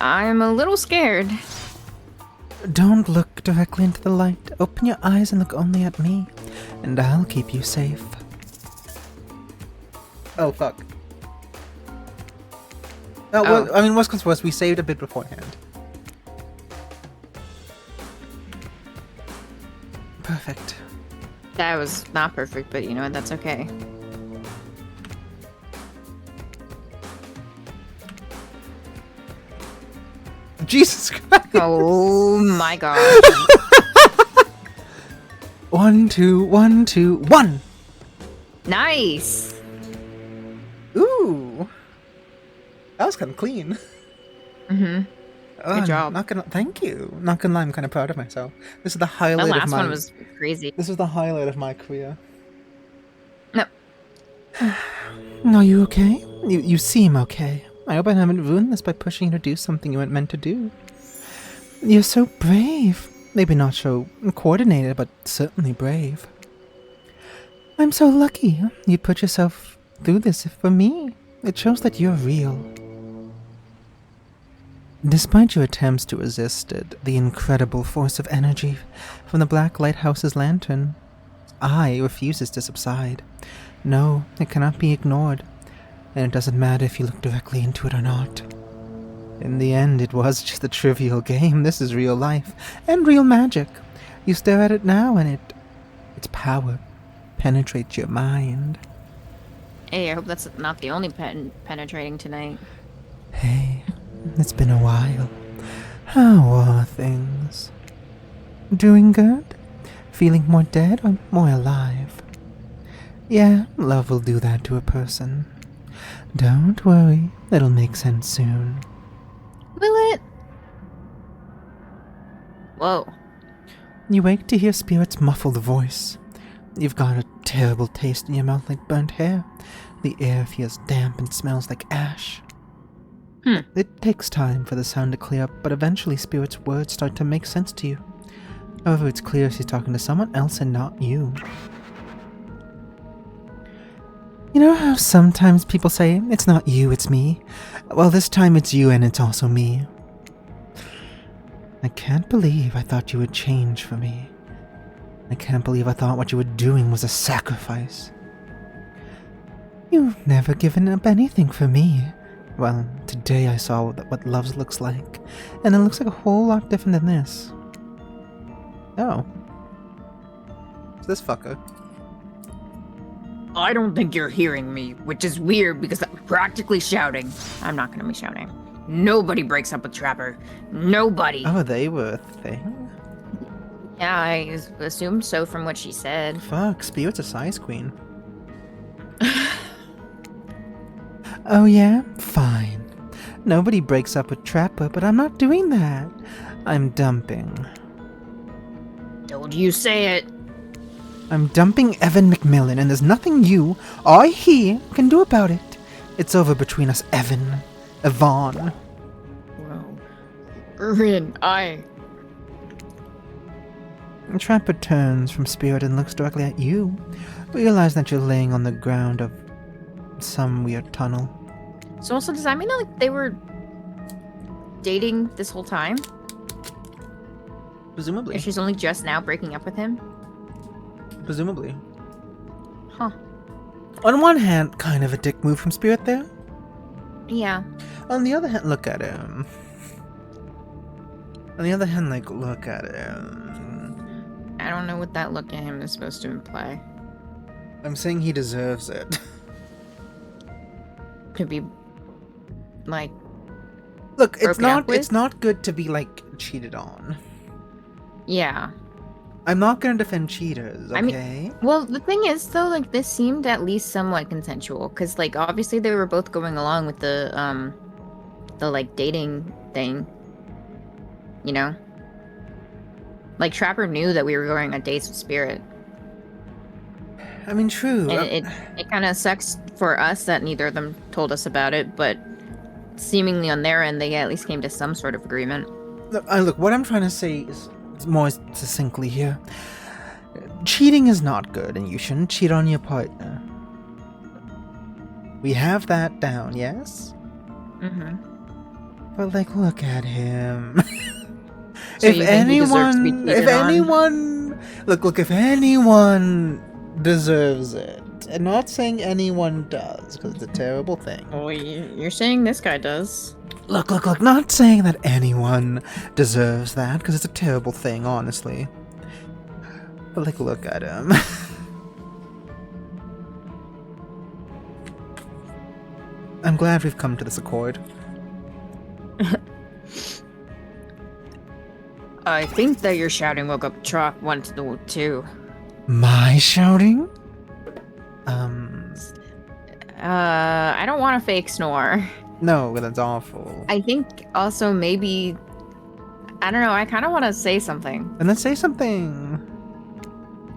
I'm a little scared. Don't look directly into the light. Open your eyes and look only at me, and I'll keep you safe. Oh, fuck. Oh, well, I mean, worst comes to worst, we saved a bit beforehand. Perfect. That was not perfect, but you know what? That's okay. Jesus Christ! Oh my god. 1, 2, 1, 2, 1! Nice. Ooh! That was kind of clean. Mm-hmm. Oh, job. Not gonna, thank you. Not gonna lie, I'm kind of proud of myself. This is the The highlight of last my. one was crazy. This is the highlight of my career. No. Are you okay? You seem okay. I hope I haven't ruined this by pushing you to do something you weren't meant to do. You're so brave. Maybe not so coordinated, but certainly brave. I'm so lucky you put yourself through this for me. It shows that you're real. Despite your attempts to resist it, the incredible force of energy from the Black Lighthouse's lantern, eye refuses to subside. No, it cannot be ignored, and it doesn't matter if you look directly into it or not. In the end, it was just a trivial game. This is real life, and real magic. You stare at it now, and its power penetrate your mind. Hey, I hope that's not the only penetrating tonight. Hey, it's been a while. How are things? Doing good? Feeling more dead or more alive? Yeah, love will do that to a person. Don't worry, it'll make sense soon. Will it? Whoa. You wake to hear Spirit's muffled voice. You've got a terrible taste in your mouth like burnt hair. The air feels damp and smells like ash. It takes time for the sound to clear up, but eventually Spirit's words start to make sense to you. However, it's clear she's talking to someone else and not you. You know how sometimes people say, it's not you, it's me? Well, this time it's you and it's also me. I can't believe I thought you would change for me. I can't believe I thought what you were doing was a sacrifice. You've never given up anything for me. Well, today I saw what love looks like, and it looks like a whole lot different than this. Oh. It's this fucker. I don't think you're hearing me, which is weird because I'm practically shouting. I'm not gonna be shouting. Nobody breaks up with Trapper. Nobody. Oh, they were a thing? Yeah, I assumed so from what she said. Fuck, Spirit's a size queen. Oh yeah? Fine. Nobody breaks up with Trapper, but I'm not doing that. I'm dumping. Don't you say it. I'm dumping Evan McMillan, and there's nothing you or he can do about it. It's over between us, Evan. Yvonne. Whoa. Rin, Trapper turns from Spirit and looks directly at you. Realize that you're laying on the ground of some weird tunnel. So also, does that mean that like they were dating this whole time? Presumably. And she's only just now breaking up with him? Presumably. Huh. On one hand, kind of a dick move from Spirit there. Yeah. On the other hand, look at him. On the other hand, like, look at him. I don't know what that look at him is supposed to imply. I'm saying he deserves it. Could be like Look, broken up with? it's not good to be like cheated on. Yeah. I'm not gonna defend cheaters, okay? I mean, well, the thing is though, like this seemed at least somewhat consensual, because like obviously they were both going along with the like dating thing. You know? Like Trapper knew that we were going on dates with Spirit. I mean, true. And it kind of sucks for us that neither of them told us about it, but seemingly on their end, they at least came to some sort of agreement. Look, what I'm trying to say is more succinctly here. Cheating is not good, and you shouldn't cheat on your partner. We have that down, yes? Mm-hmm. But, like, look at him. So you think he deserves to be cheated on? Look, if anyone deserves it, and not saying anyone does, because it's a terrible thing. Oh, you're saying this guy does. Look, not saying that anyone deserves that, because it's a terrible thing, honestly. But, like, look at him. I'm glad we've come to this accord. I think that your shouting woke up Trop once too. My shouting? I don't want a fake snore. No, that's awful. I think also maybe, I don't know, I kind of want to say something. And then say something.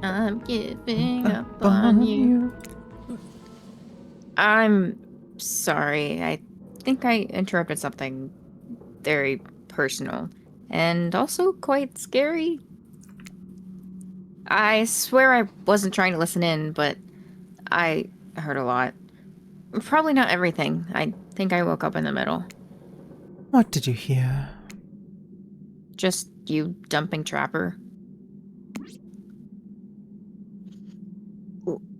I'm giving up on you. I'm sorry. I think I interrupted something very personal and also quite scary. I swear I wasn't trying to listen in, but I heard a lot. Probably not everything. I think I woke up in the middle. What did you hear? Just you dumping Trapper.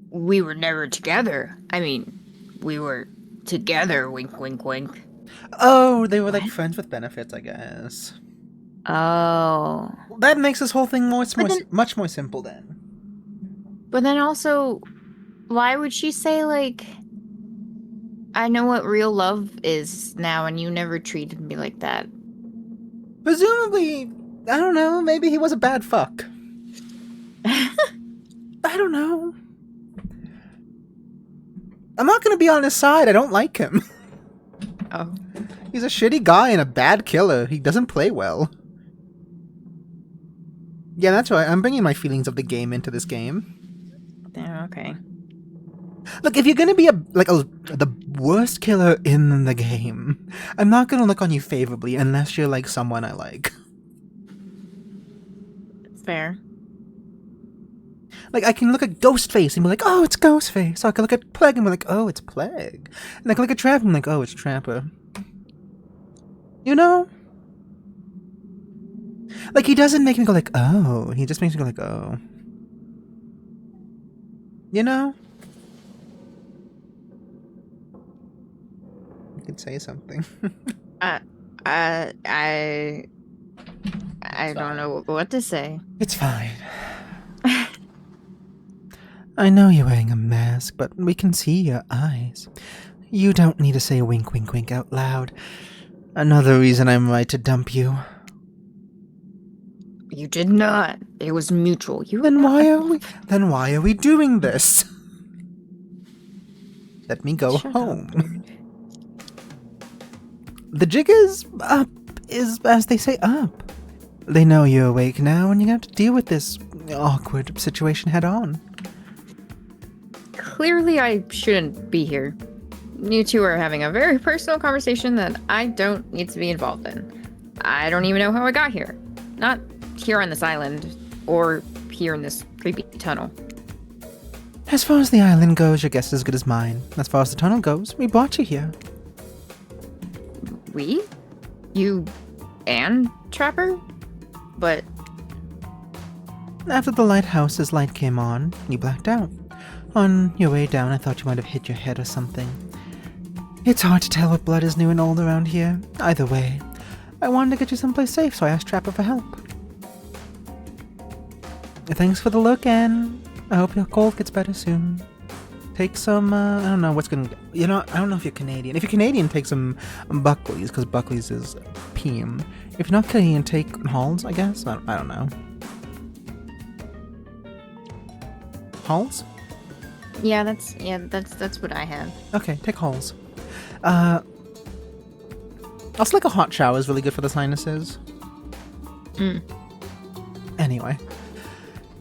We were never together. I mean, we were together, wink, wink, wink. Oh, they were like friends with benefits, I guess. Oh. That makes this whole thing much then- more simple then. But then also, why would she say, like, I know what real love is now, and you never treated me like that? Presumably, I don't know, maybe he was a bad fuck. I don't know. I'm not gonna be on his side, I don't like him. Oh. He's a shitty guy and a bad killer. He doesn't play well. Yeah, that's right. I'm bringing my feelings of the game into this game. Yeah, okay. Look, if you're gonna be the worst killer in the game, I'm not gonna look on you favorably unless you're like someone I like. Fair. Like, I can look at Ghostface and be like, oh, it's Ghostface. So I can look at Plague and be like, oh, it's Plague. And I can look at Trapper and be like, oh, it's Trapper. You know? Like, he doesn't make me go like, oh. He just makes me go like, oh. You know? You could say something. I don't know what to say. It's fine. I know you're wearing a mask, but we can see your eyes. You don't need to say wink, wink, wink out loud. Another reason I'm right to dump you. You did not. It was mutual. Then why are we doing this? Let me go Shut home. up. The jig is up, as they say, up. They know you're awake now, and you have to deal with this awkward situation head on. Clearly, I shouldn't be here. You two are having a very personal conversation that I don't need to be involved in. I don't even know how I got here. Not here on this island, or here in this creepy tunnel. As far as the island goes, your guess is as good as mine. As far as the tunnel goes, we brought you here. We? You and Trapper? But After the lighthouse's light came on, you blacked out. On your way down, I thought you might have hit your head or something. It's hard to tell what blood is new and old around here. Either way, I wanted to get you someplace safe, so I asked Trapper for help. Thanks for the look, and I hope your cold gets better soon. Take some, I don't know what's gonna... You know, I don't know if you're Canadian. If you're Canadian, take some Buckley's, because Buckley's is PM. If you're not Canadian, take Halls, I guess? I don't know. Halls? yeah, that's what I have. Okay, take Halls. Also, like a hot shower is really good for the sinuses. Anyway.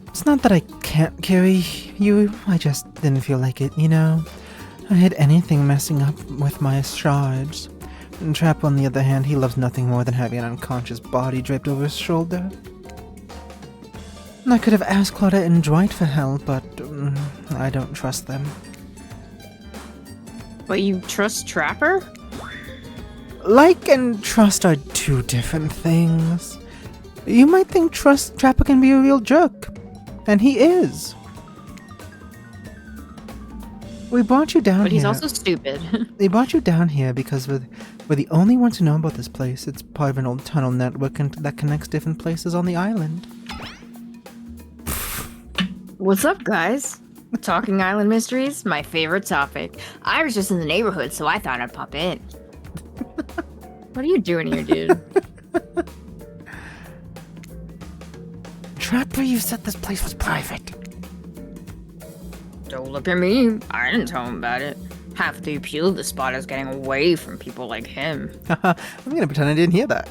It's not that I can't carry you, I just didn't feel like it, you know? I had anything messing up with my charge. And Trap, on the other hand, he loves nothing more than having an unconscious body draped over his shoulder. I could have asked Claudette and Dwight for help, but I don't trust them. But you trust Trapper? Like and trust are two different things. You might think Trapper can be a real jerk, and he is. We brought you down here. But he's also stupid. They brought you down here because we're the only ones who know about this place. It's part of an old tunnel network that connects different places on the island. What's up, guys? Talking Island Mysteries, my favorite topic. I was just in the neighborhood, so I thought I'd pop in. What are you doing here, dude? Trapper, you said this place was private. Don't look at me. I didn't tell him about it. Half the appeal of the spot is getting away from people like him. I'm gonna pretend I didn't hear that.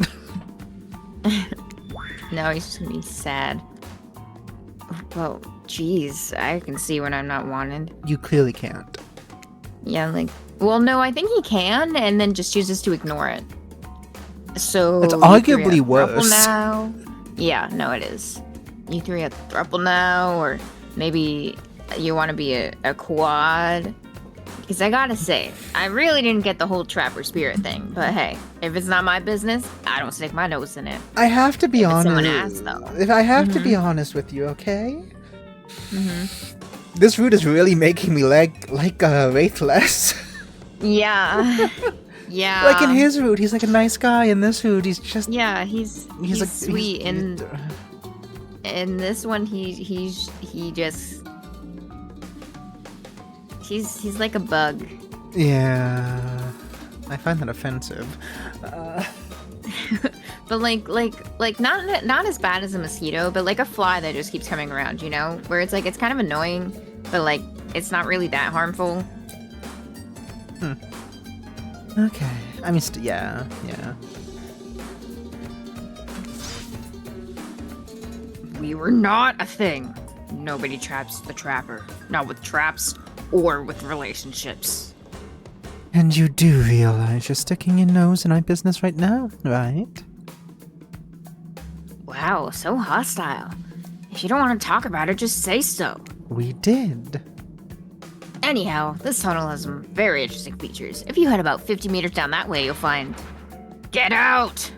No, he's just gonna be sad. Well, geez, I can see when I'm not wanted. You clearly can't. Yeah, like, well, no, I think he can, and then just chooses to ignore it. So It's you arguably three have worse. throuple now. Yeah, no, it is. You three have throuple now, or maybe you want to be a quad. Because I gotta say, I really didn't get the whole Trapper spirit thing. But hey, if it's not my business, I don't stick my nose in it. I have to be If it's honest. someone asks, though. If I have to be honest with you, okay? Mm-hmm. This route is really making me like Wraithless. Yeah. Yeah. Like in his route, he's like a nice guy. In this route, he's just Yeah, he's like sweet. In this one, he just He's like a bug. Yeah, I find that offensive. But like not as bad as a mosquito, but like a fly that just keeps coming around, you know? Where it's like it's kind of annoying, but like it's not really that harmful. Okay, I mean, yeah. We were not a thing. Nobody traps the trapper. Not with traps or with relationships. And you do realize you're sticking your nose in our business right now, right? Wow, so hostile. If you don't want to talk about it, just say so. We did. Anyhow, this tunnel has some very interesting features. If you head about 50 meters down that way, you'll find... Get out!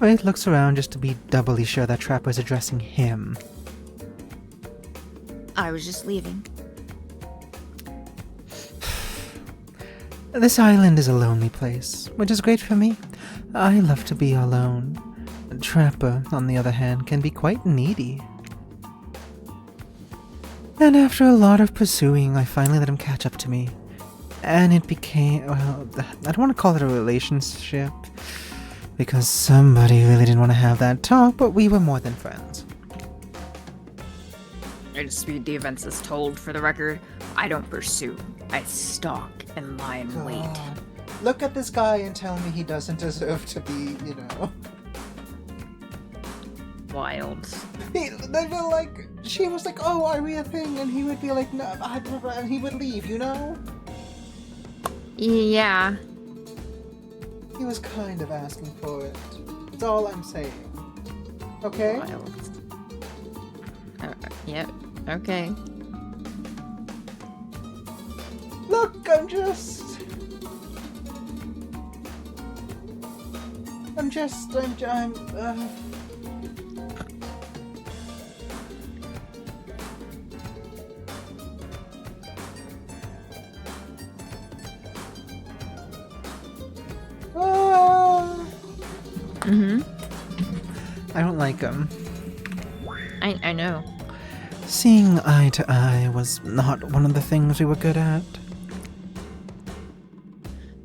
Wade looks around just to be doubly sure that Trapper is addressing him. I was just leaving. This island is a lonely place, which is great for me. I love to be alone. Trapper, on the other hand, can be quite needy. And after a lot of pursuing, I finally let him catch up to me. And it became, well, I don't want to call it a relationship, because somebody really didn't want to have that talk, but we were more than friends. I dispute the events as told. For the record, I don't pursue. I stalk and lie in wait. Look at this guy and tell me he doesn't deserve to be, you know. Wild. They were like, she was like, oh, are we a thing? And he would be like, no, and he would leave, you know? Yeah. He was kind of asking for it. That's all I'm saying. Okay? Wild. Yep. Okay. Look, I'm just... I don't like him. I know. Seeing eye to eye was not one of the things we were good at.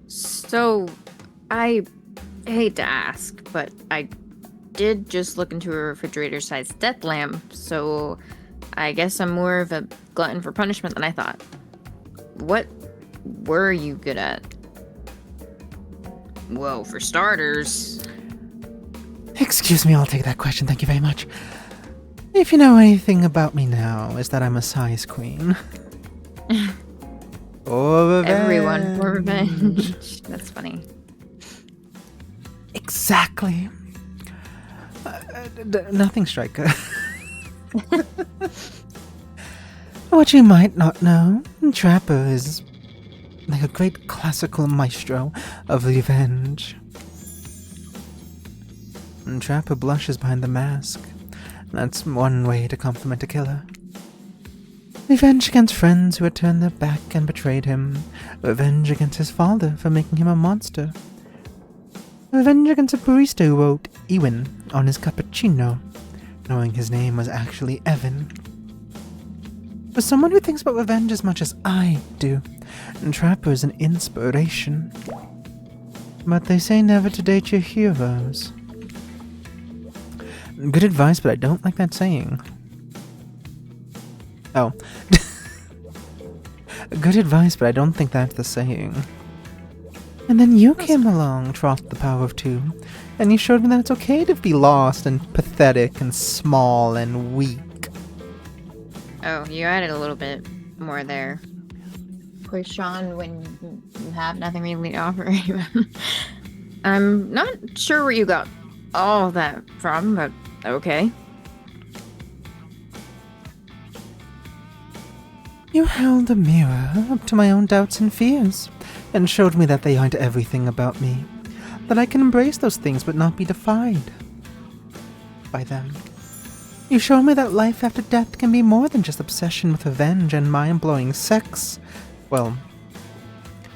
So, I hate to ask, but I did just look into a refrigerator-sized death lamp, so I guess I'm more of a glutton for punishment than I thought. What were you good at? Well, for starters... Excuse me, I'll take that question, thank you very much. If you know anything about me now, is that I'm a size queen. For revenge. Everyone for revenge. That's funny. Exactly. Nothing, Striker. What you might not know, Trapper is like a great classical maestro of revenge. And Trapper blushes behind the mask. That's one way to compliment a killer. Revenge against friends who had turned their back and betrayed him. Revenge against his father for making him a monster. Revenge against a barista who wrote Ewan on his cappuccino, knowing his name was actually Evan. For someone who thinks about revenge as much as I do, Trapper's an inspiration. But they say never to date your heroes. Good advice, but I don't like that saying. Oh. Good advice, but I don't think that's the saying. And then you came along, trotted the power of two, and you showed me that it's okay to be lost and pathetic and small and weak. Oh, you added a little bit more there. Push on when you have nothing really to offer anyone. I'm not sure where you got all that from, but okay. You held a mirror up to my own doubts and fears, and showed me that they aren't everything about me. That I can embrace those things but not be defined by them. You showed me that life after death can be more than just obsession with revenge and mind-blowing sex. Well,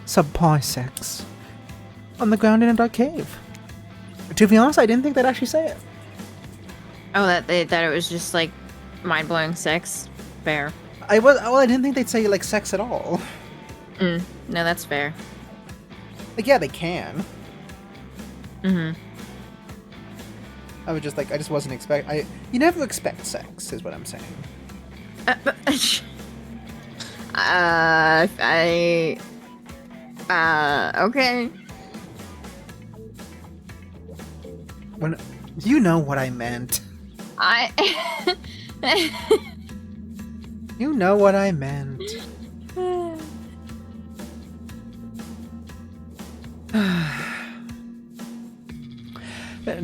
subpar sex. On the ground in a dark cave. To be honest, I didn't think they'd actually say it. Oh, that it was just like mind-blowing sex? Fair. I didn't think they'd say like sex at all. No, that's fair. Like, yeah, they can. Mm-hmm. I just wasn't you never expect sex, is what I'm saying. Okay. When you know what I meant. You know what I meant.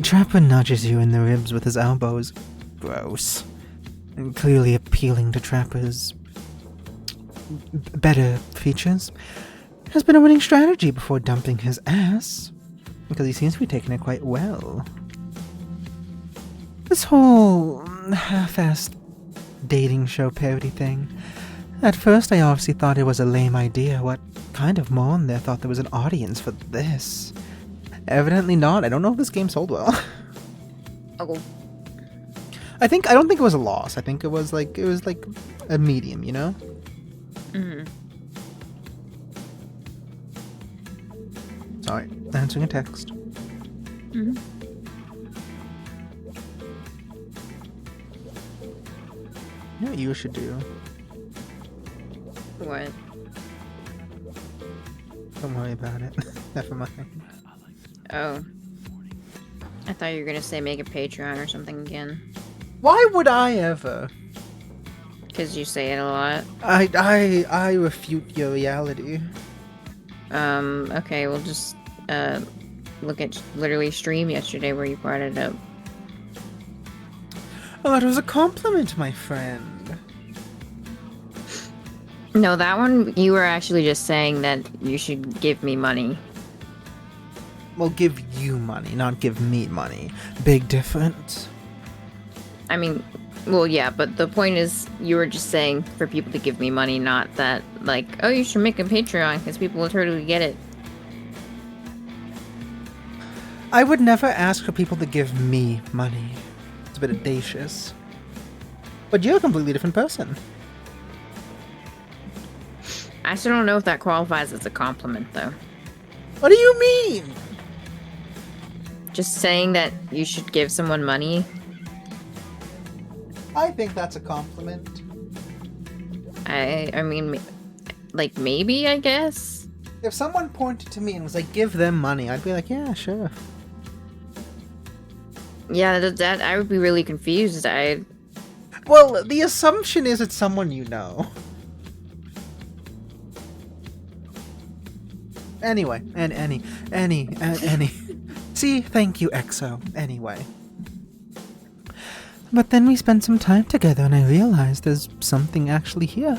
Trapper nudges you in the ribs with his elbows. Gross. And clearly appealing to Trapper's better features. Has been a winning strategy before dumping his ass. Because he seems to be taking it quite well. This whole half-assed dating show parody thing. At first I obviously thought it was a lame idea. What kind of moron there thought there was an audience for this? Evidently not. I don't know if this game sold well. Oh. I don't think it was a loss. I think it was like a medium, you know? Mm-hmm. Sorry, answering a text. Mm-hmm. You know what you should do? What? Don't worry about it. Never mind. Oh. I thought you were gonna say make a Patreon or something again. Why would I ever? Because you say it a lot. I refute your reality. Okay, we'll just, look at literally stream yesterday where you brought it up. Oh, that was a compliment, my friend. No, that one, you were actually just saying that you should give me money. Well, give you money, not give me money. Big difference. I mean, well, yeah, but the point is, you were just saying for people to give me money, not that, like, oh, you should make a Patreon, because people will totally get it. I would never ask for people to give me money. It's a bit audacious. But you're a completely different person. I still don't know if that qualifies as a compliment, though. What do you mean? Just saying that you should give someone money. I think that's a compliment. I mean, like, maybe, I guess? If someone pointed to me and was like, give them money, I'd be like, yeah, sure. Yeah, that I would be really confused. Well, the assumption is it's someone you know. Anyway, any. See, thank you, EXO. Anyway. But then we spent some time together and I realized there's something actually here.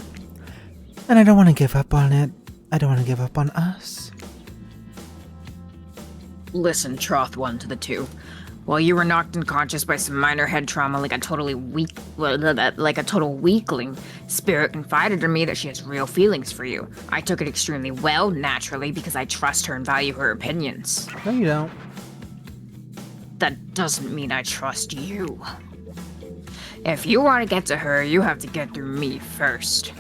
And I don't want to give up on it. I don't want to give up on us. Listen, Troth 1 to the 2. While you were knocked unconscious by some minor head trauma like a total weakling, Spirit confided to me that she has real feelings for you. I took it extremely well, naturally, because I trust her and value her opinions. No, you don't. That doesn't mean I trust you. If you want to get to her, you have to get through me first.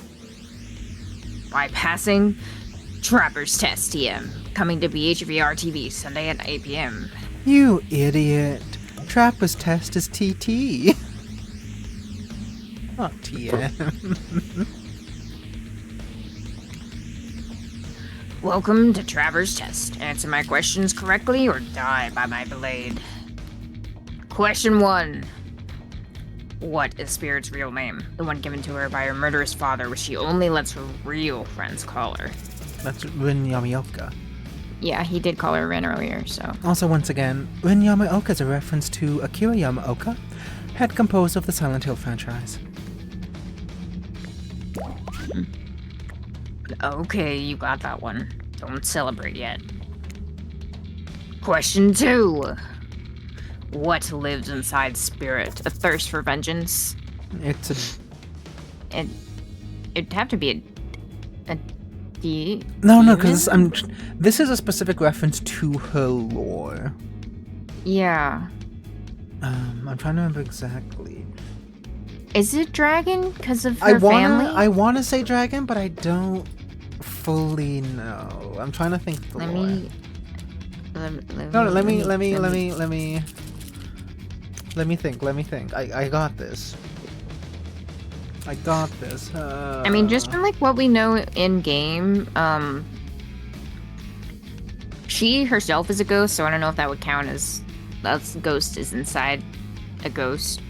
By passing Trapper's Test TM, coming to BHVR TV Sunday at 8 p.m. You idiot. Trapper's Test is TT. Not TM. Welcome to Trapper's Test. Answer my questions correctly or die by my blade. Question 1. What is Spirit's real name? The one given to her by her murderous father, which she only lets her real friends call her. That's Rin Yamaoka. Yeah, he did call her Rin earlier, so. Also, once again, Rin Yamaoka is a reference to Akira Yamaoka, head composer of the Silent Hill franchise. Okay, you got that one. Don't celebrate yet. Question 2. What lives inside Spirit? A thirst for vengeance? It's a... It'd have to be a No, because this is a specific reference to her lore. Yeah. I'm trying to remember exactly. Is it dragon because of I her family? wanna say dragon, but I don't fully know. I'm trying to think. Of the Let lore. me. No, let me think. Let me think. I got this. I got this. I mean, just from like what we know in game, she herself is a ghost, so I don't know if that would count as ghost is inside a ghost.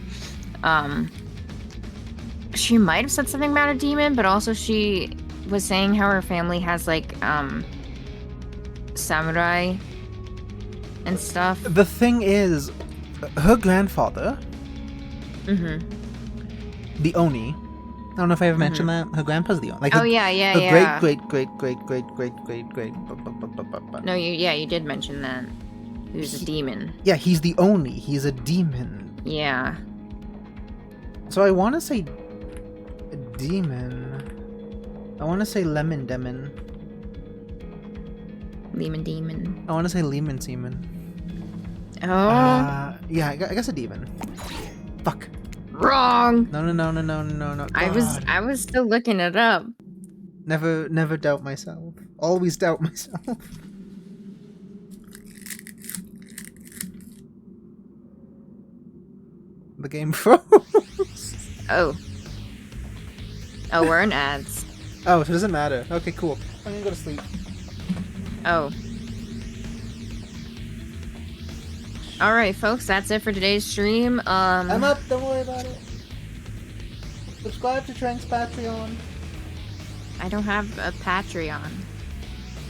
She might have said something about a demon, but also she was saying how her family has like samurai and stuff. The thing is, her grandfather, the Oni. I don't know if I ever mentioned that. Her grandpa's the Oni. Like Oh, her, yeah, yeah, her yeah. great. No, you did mention that. He was a demon. Yeah, he's the Oni. He's a demon. Yeah. So I want to say a demon. I want to say lemon demon. Demon. I want to say lemon semen. Oh, Yeah, I guess a demon. Fuck. wrong. No. I was still looking it up. Never doubt myself. Always doubt myself. The game froze. Oh, we're in ads. Oh, so it doesn't matter. Okay, cool. I'm gonna go to sleep. Oh. All right, folks, that's it for today's stream. I'm up. Don't worry about it. Subscribe to Trank's Patreon. I don't have a Patreon.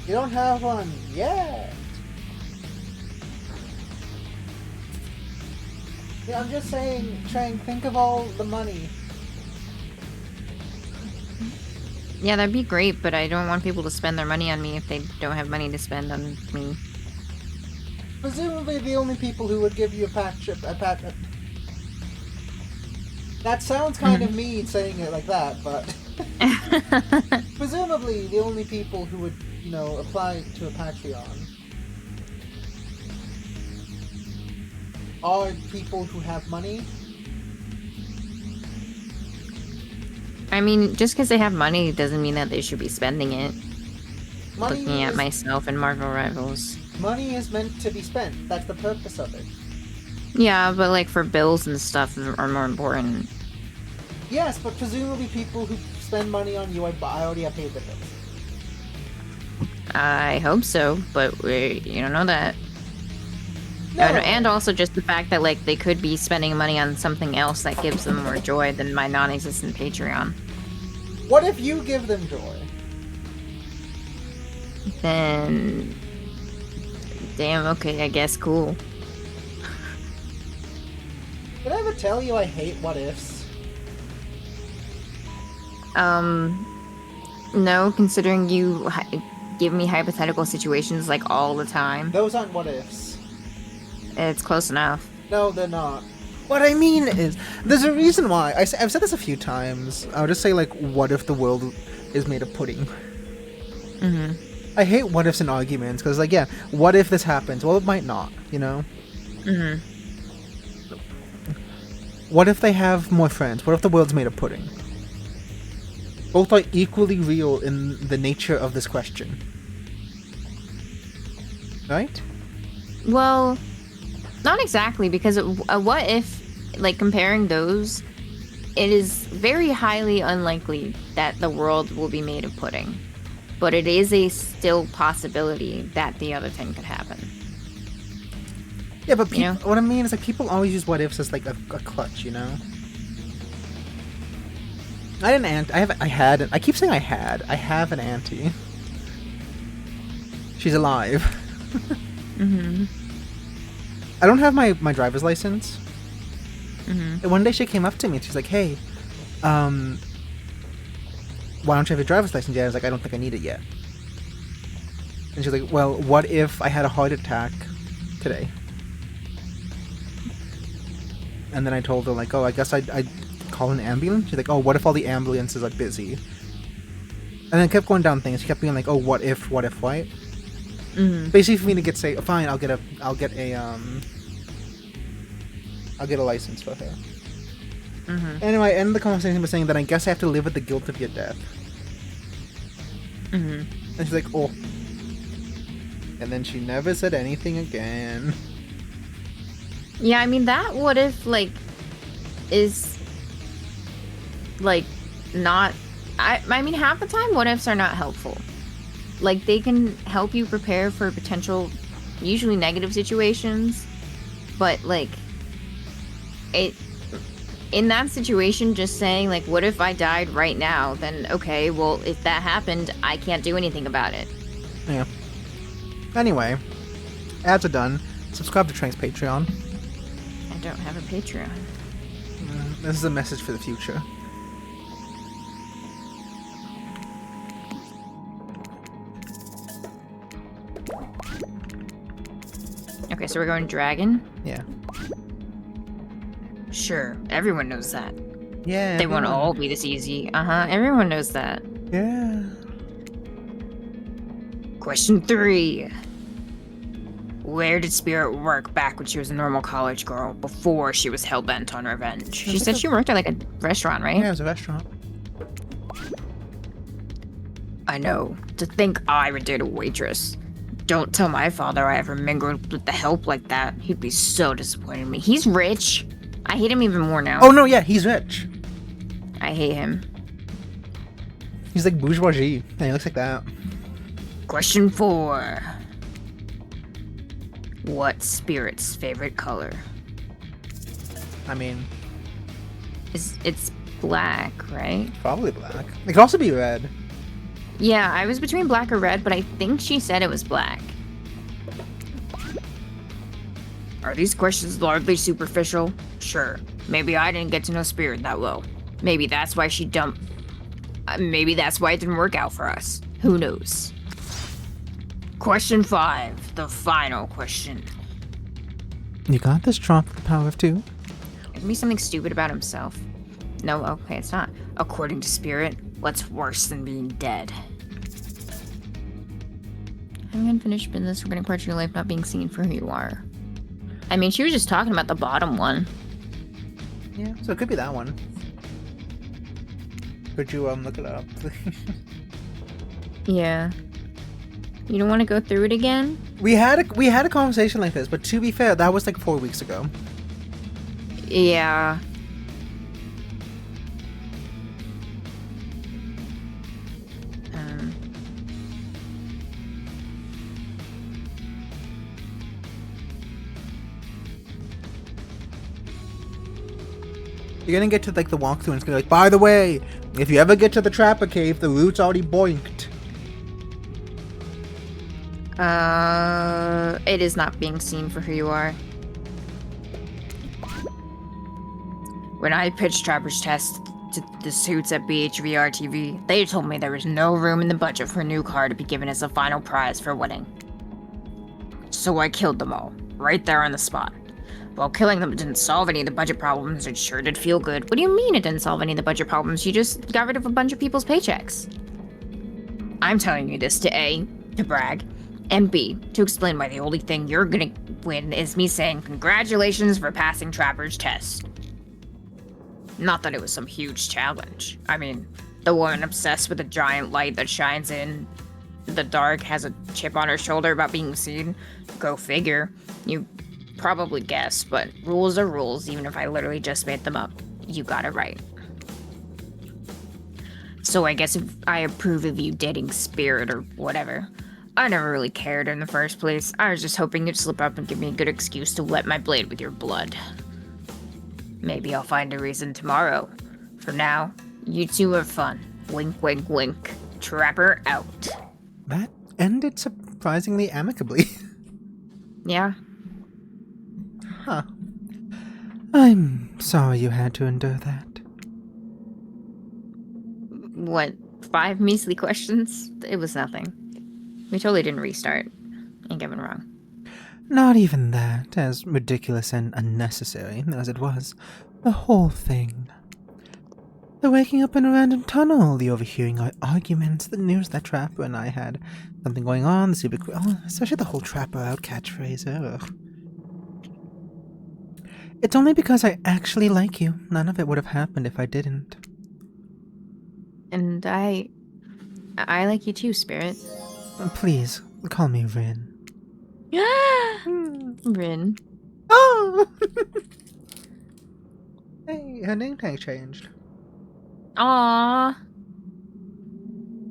You don't have one yet. Yeah, I'm just saying, Trank, think of all the money. Yeah, that'd be great, but I don't want people to spend their money on me if they don't have money to spend on me. Presumably the only people who would give you a patch. That sounds kind of mean saying it like that, but presumably the only people who would, apply to a Patreon are people who have money. I mean, just because they have money doesn't mean that they should be spending it. Money Looking at is, myself and Marvel Rivals. money is meant to be spent. That's the purpose of it. Yeah, but like for bills and stuff are more important. Yes, but presumably people who spend money on you, I already have paid their bills. I hope so, but you don't know that. No. And also just the fact that like they could be spending money on something else that gives them more joy than my non-existent Patreon. What if you give them joy? Then, damn, okay, I guess cool. Did I ever tell you I hate what ifs? No, considering you give me hypothetical situations like all the time. Those aren't what ifs. It's close enough. No, they're not. What I mean is, there's a reason why. I've said this a few times. I'll just say, like, what if the world is made of pudding? I hate what ifs in arguments, because, like, yeah, what if this happens? Well, it might not, What if they have more friends? What if the world's made of pudding? Both are equally real in the nature of this question. Right? Well, not exactly, because what if, like, comparing those, it is very highly unlikely that the world will be made of pudding. But it is a still possibility that the other thing could happen. Yeah, but You know? what I mean is, like, people always use what ifs as, like, a clutch, I had an aunt. I keep saying I have an auntie. She's alive. I don't have my driver's license. And one day she came up to me and she's like, "Hey, why don't you have your driver's license yet?" I was like, "I don't think I need it yet." And she's like, "Well, what if I had a heart attack today?" And then I told her, like, "Oh, I guess I'd call an ambulance." She's like, "Oh, what if all the ambulances are busy?" And then it kept going down things. She kept being like, "Oh, what if, what?" Basically, for me to say, "Fine, I'll get a license for her." Anyway, I ended the conversation by saying that I guess I have to live with the guilt of your death. And she's like, oh. And then she never said anything again. Yeah, I mean, that what if, like, is, like, not... I mean, half the time, what ifs are not helpful. Like, they can help you prepare for potential, usually negative situations, but, like, in that situation, just saying, like, what if I died right now? Then, okay, well, if that happened, I can't do anything about it. Yeah. Anyway, ads are done. Subscribe to Trank's Patreon. I don't have a Patreon. This is a message for the future. Okay, so we're going dragon? Yeah. Sure, everyone knows that. Yeah. They won't everyone- all be this easy. Everyone knows that. Yeah. Question 3. Where did Spirit work back when she was a normal college girl, before she was hell-bent on revenge? She said she worked at, like, a restaurant, right? Yeah, it was a restaurant. I know. To think I would date a waitress. Don't tell my father I ever mingled with the help like that. He'd be so disappointed in me. He's rich. I hate him even more now. Oh no, yeah, he's rich. I hate him. He's like bourgeoisie. Yeah, he looks like that. Question 4. What's Spirit's favorite color? I mean, It's black, right? probably black. It could also be red. Yeah, I was between black or red, but I think she said it was black. Are these questions largely superficial? Sure. Maybe I didn't get to know Spirit that well. Maybe that's why she dumped... maybe that's why it didn't work out for us. Who knows? Question 5. The final question. You got this, Trump. The power of 2. It can be something stupid about himself. No, okay, it's not. According to Spirit, what's worse than being dead? Having unfinished business, forgetting parts of your life, not being seen for who you are. I mean, she was just talking about the bottom one. Yeah, so it could be that one. Could you look it up? Yeah. You don't want to go through it again? we had a conversation like this, but to be fair, that was like 4 weeks ago. Yeah. You're gonna get to like the walkthrough and it's gonna be like, by the way, if you ever get to the Trapper Cave, the route's already boinked. It is not being seen for who you are. When I pitched Trapper's Test to the suits at BHVR TV, they told me there was no room in the budget for a new car to be given as a final prize for winning. So I killed them all, right there on the spot. While killing them didn't solve any of the budget problems, it sure did feel good. What do you mean it didn't solve any of the budget problems? You just got rid of a bunch of people's paychecks. I'm telling you this to A, to brag, and B, to explain why the only thing you're gonna win is me saying congratulations for passing Trapper's Test. Not that it was some huge challenge. I mean, the woman obsessed with a giant light that shines in the dark has a chip on her shoulder about being seen. Go figure. You probably guessed, but rules are rules, even if I literally just made them up. You got it right. So I guess if I approve of you dating Spirit or whatever, I never really cared in the first place. I was just hoping you'd slip up and give me a good excuse to wet my blade with your blood. Maybe I'll find a reason tomorrow. For now, you two have fun. Wink, wink, wink. Trapper out. That ended surprisingly amicably. Yeah. Huh. I'm sorry you had to endure that. What, 5 measly questions? It was nothing. We totally didn't restart. Ain't get me wrong. Not even that, as ridiculous and unnecessary as it was. The whole thing. The waking up in a random tunnel, the overhearing our arguments, the news that Trapper and I had something going on, the especially the whole Trapper out catchphrase. Ugh. It's only because I actually like you. None of it would have happened if I didn't. And I like you too, Spirit. Please, call me Rin. Rin. Oh! Hey, her name tag changed. Aww.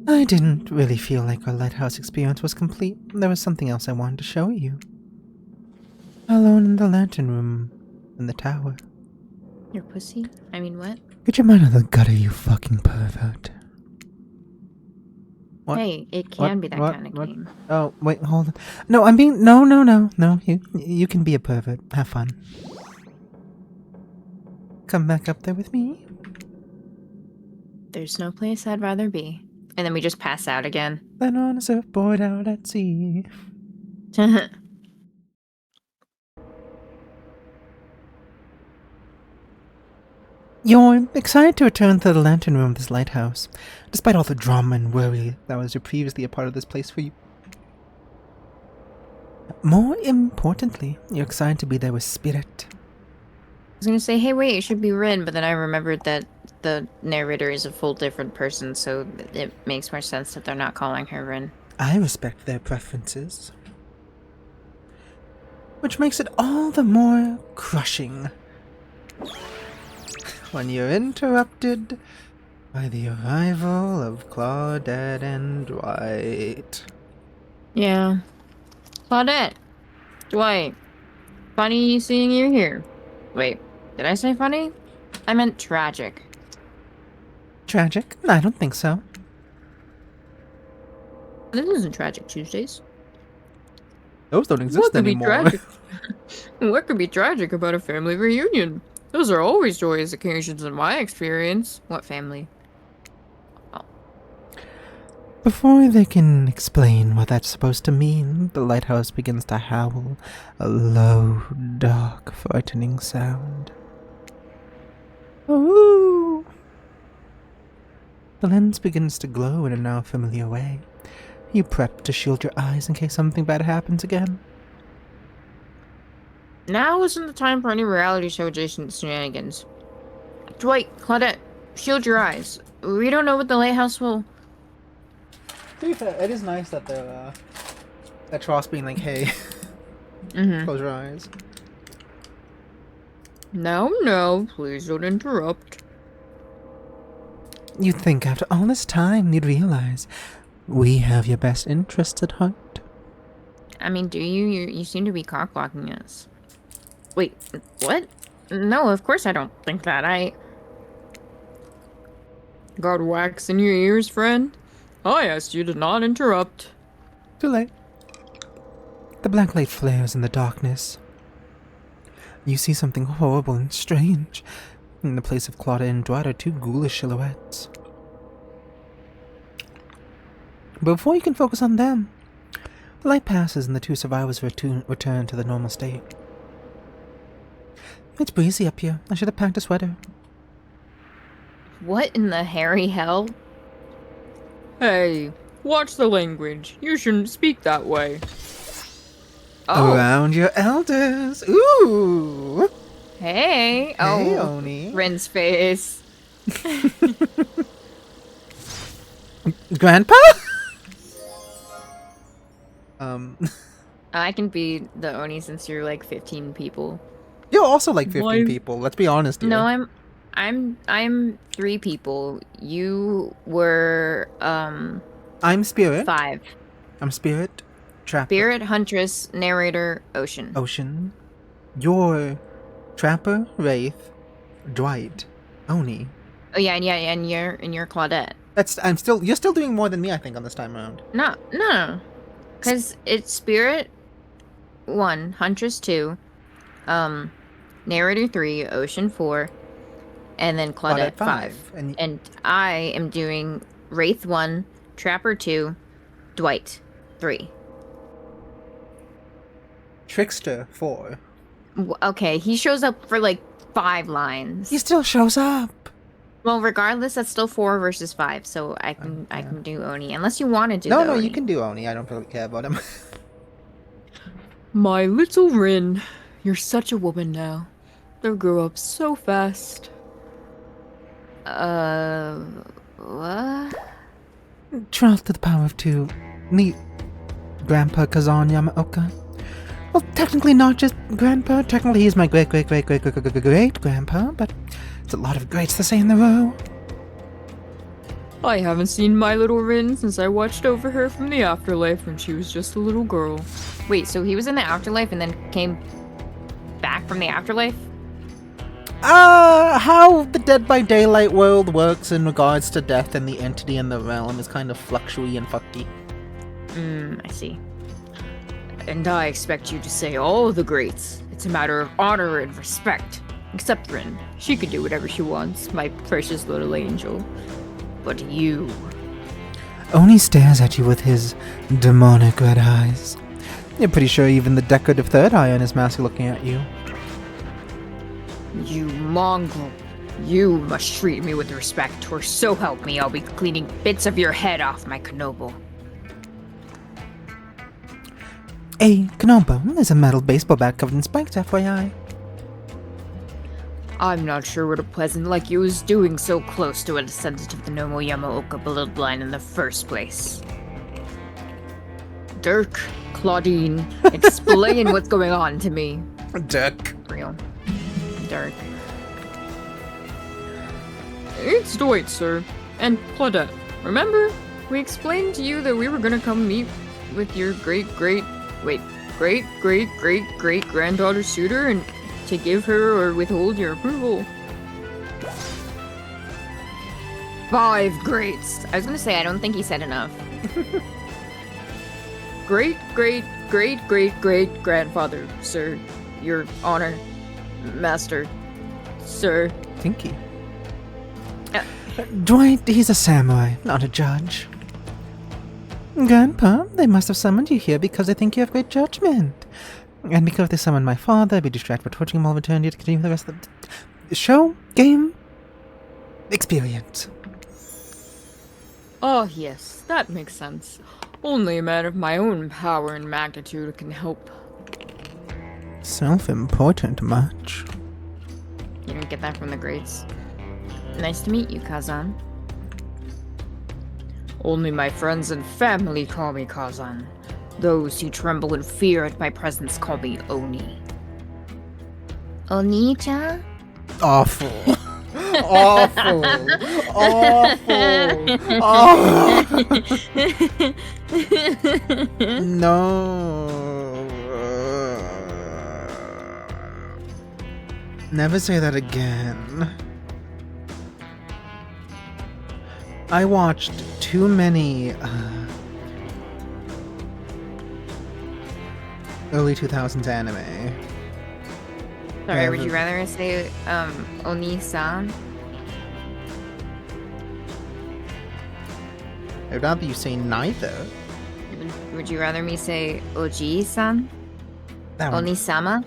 I didn't really feel like our lighthouse experience was complete. There was something else I wanted to show you. Alone in the lantern room in the tower. Your pussy? I mean, what? Get your mind out of the gutter, you fucking pervert. What? Hey, it can be that What? kind of What? game. Oh, wait, hold on. No, I'm being... No. You can be a pervert. Have fun. Come back up there with me. There's no place I'd rather be. And then we just pass out again. Then on a surfboard out at sea. You're excited to return to the lantern room of this lighthouse, despite all the drama and worry that was previously a part of this place for you. More importantly, you're excited to be there with Spirit. I was gonna say, hey, wait, it should be Rin, but then I remembered that the narrator is a full different person, so it makes more sense that they're not calling her Rin. I respect their preferences. Which makes it all the more crushing when you're interrupted by the arrival of Claudette and Dwight. Yeah. Claudette! Dwight! Funny seeing you here. Wait, did I say funny? I meant tragic. Tragic? I don't think so. This isn't Tragic Tuesdays. Those don't exist What could be anymore. tragic? What could be tragic about a family reunion? Those are always joyous occasions in my experience. What family? Before they can explain what that's supposed to mean, the lighthouse begins to howl, a low, dark, frightening sound. Ooh! The lens begins to glow in a now familiar way. You prep to shield your eyes in case something bad happens again. Now isn't the time for any reality show adjacent shenanigans. Dwight, Claudette, shield your eyes. We don't know what the lighthouse will... To be fair, it is nice that they're, that Tross being like, hey, close your eyes. No, please don't interrupt. You'd think after all this time you'd realize we have your best interests at heart. I mean, do you? You seem to be cock-blocking us. Wait, what? No, of course I don't think that. I... Got wax in your ears, friend? I asked you to not interrupt. Too late. The black light flares in the darkness. You see something horrible and strange. In the place of Claudia and Dwight are two ghoulish silhouettes. But before you can focus on them, the light passes and the two survivors return to the normal state. It's breezy up here. I should have packed a sweater. What in the hairy hell? Hey, watch the language. You shouldn't speak that way. Oh, Around your elders. Ooh! hey. Hey, Oh, Oni. Rin's face. Grandpa? I can be the Oni since you're like 15 people. You're also like 15 Why- people. Let's be honest here. No, I'm 3 people. You were I'm Spirit. 5. I'm Spirit. Trapper. Spirit, Huntress, Narrator, Ocean. Ocean. You're Trapper, Wraith, Dwight, Oni. Oh yeah, and you're Claudette. You're still doing more than me, I think, on this time around. No. Because it's Spirit 1, Huntress 2, Narrator 3, Ocean 4, and then Claudette 5. And I am doing Wraith 1, Trapper 2, Dwight 3. Trickster 4. Okay, he shows up for like 5 lines. He still shows up. Well, regardless, that's still 4 versus 5, so I can do Oni. Unless you want to do No, Oni. you can do Oni. I don't really care about him. My little Rin, you're such a woman now. They grew up so fast. What? 12 to the power of 2. Meet Grandpa Kazan Yamaoka. Well, technically not just Grandpa. Technically he's my great-great-great-great-great-great-grandpa, but it's a lot of greats to say in a row. I haven't seen my little Rin since I watched over her from the afterlife when she was just a little girl. Wait, so he was in the afterlife and then came back from the afterlife? How the Dead by Daylight world works in regards to death and the entity in the realm is kind of fluctuating and fucky. I see. And I expect you to say all the greats. It's a matter of honor and respect. Except Rin. She can do whatever she wants, my precious little angel. But you... Oni stares at you with his demonic red eyes. You're pretty sure even the decorative third eye on his mask is looking at you. You mongrel. You must treat me with respect, or so help me, I'll be cleaning bits of your head off my Knobo. A Knobo is a metal baseball bat covered in spikes, FYI. I'm not sure what a pleasant like you is doing so close to a descendant of the Nomo Yamaoka bloodline in the first place. Dirk, Claudine, explain what's going on to me. Dirk. Real. Dark. It's Dwight, sir. And Claudette. Remember? We explained to you that we were gonna come meet with your great-great-great-great-great-granddaughter suitor and to give her or withhold your approval. 5 greats. I was gonna say, I don't think he said enough. Great-great-great-great-great-grandfather, sir. Your honor. Master. Sir. Tinky. Dwight, he's a samurai, not a judge. Grandpa, they must have summoned you here because they think you have great judgment. And because they summoned my father, I'd be distracted by torturing him all of eternity to continue the rest of the show, game, experience. Oh, yes, that makes sense. Only a man of my own power and magnitude can help. Self-important much. You didn't get that from the greats. Nice to meet you, Kazan. Only my friends and family call me Kazan. Those who tremble in fear at my presence call me Oni. Oni-chan? Awful. Awful. Awful. Oh. No. Never say that again. I watched too many early 2000s anime. Sorry, would you rather I say, Oni-san? I'd rather you say neither. Would you rather me say Oji-san? That one. Oni-sama?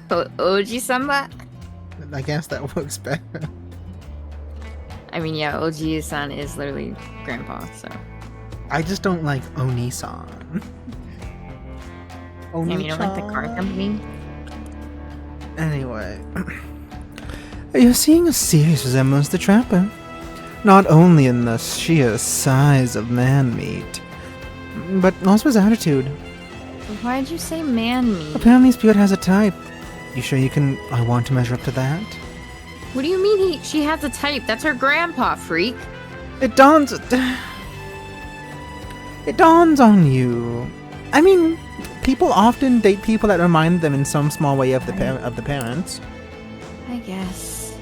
Oji-sama? I guess that works better. I mean, yeah, Oji-san is literally grandpa, so. I just don't like Oni-san. I mean, you don't like the car company? Anyway. You're seeing a serious resemblance to Trapper. Not only in the sheer size of man meat, but also his attitude. Why'd you say man meat? Apparently Spirit has a type. You sure you can... I want to measure up to that? What do you mean she has a type? That's her grandpa, freak. It dawns... It dawns on you. I mean, people often date people that remind them in some small way of the parents. I guess.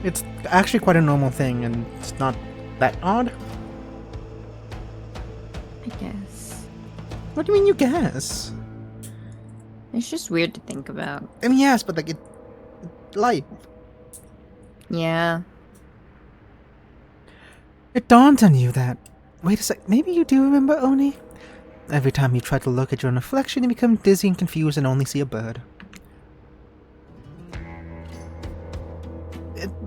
It's actually quite a normal thing, and it's not that odd. I guess. What do you mean you guess? It's just weird to think about. I mean, yes, but like, life. Yeah. It dawns on you that... Wait a sec, maybe you do remember Oni? Every time you try to look at your own reflection, you become dizzy and confused and only see a bird.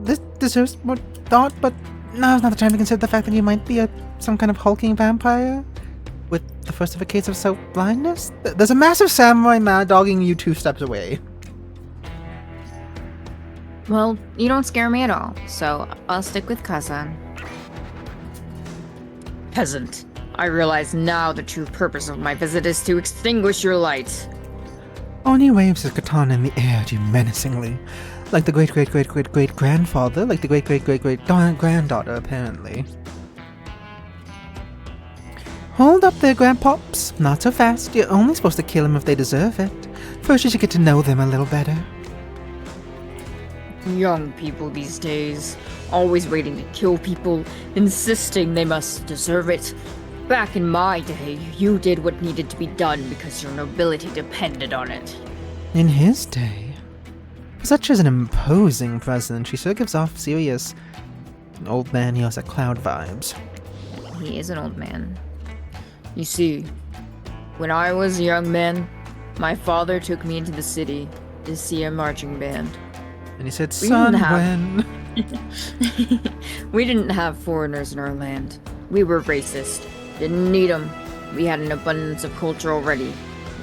This deserves more thought, but now's not the time to consider the fact that you might be some kind of hulking vampire with the first of a case of self-blindness. There's a massive samurai mad dogging you 2 steps away. Well, you don't scare me at all, so I'll stick with Kazan. Peasant, I realize now the true purpose of my visit is to extinguish your light. Oni waves his katana in the air at you menacingly, like the great-great-great-great-great-grandfather, like the great-great-great-great-granddaughter, apparently. Hold up there, Grandpops. Not so fast. You're only supposed to kill them if they deserve it. First, you should get to know them a little better. Young people these days, always waiting to kill people, insisting they must deserve it. Back in my day, you did what needed to be done because your nobility depended on it. In his day, for such as an imposing president, she sure gives off serious old man yells at cloud vibes. He is an old man. You see, when I was a young man, my father took me into the city to see a marching band. And he said, We son, didn't have- when? We didn't have foreigners in our land. We were racist. Didn't need them. We had an abundance of culture already.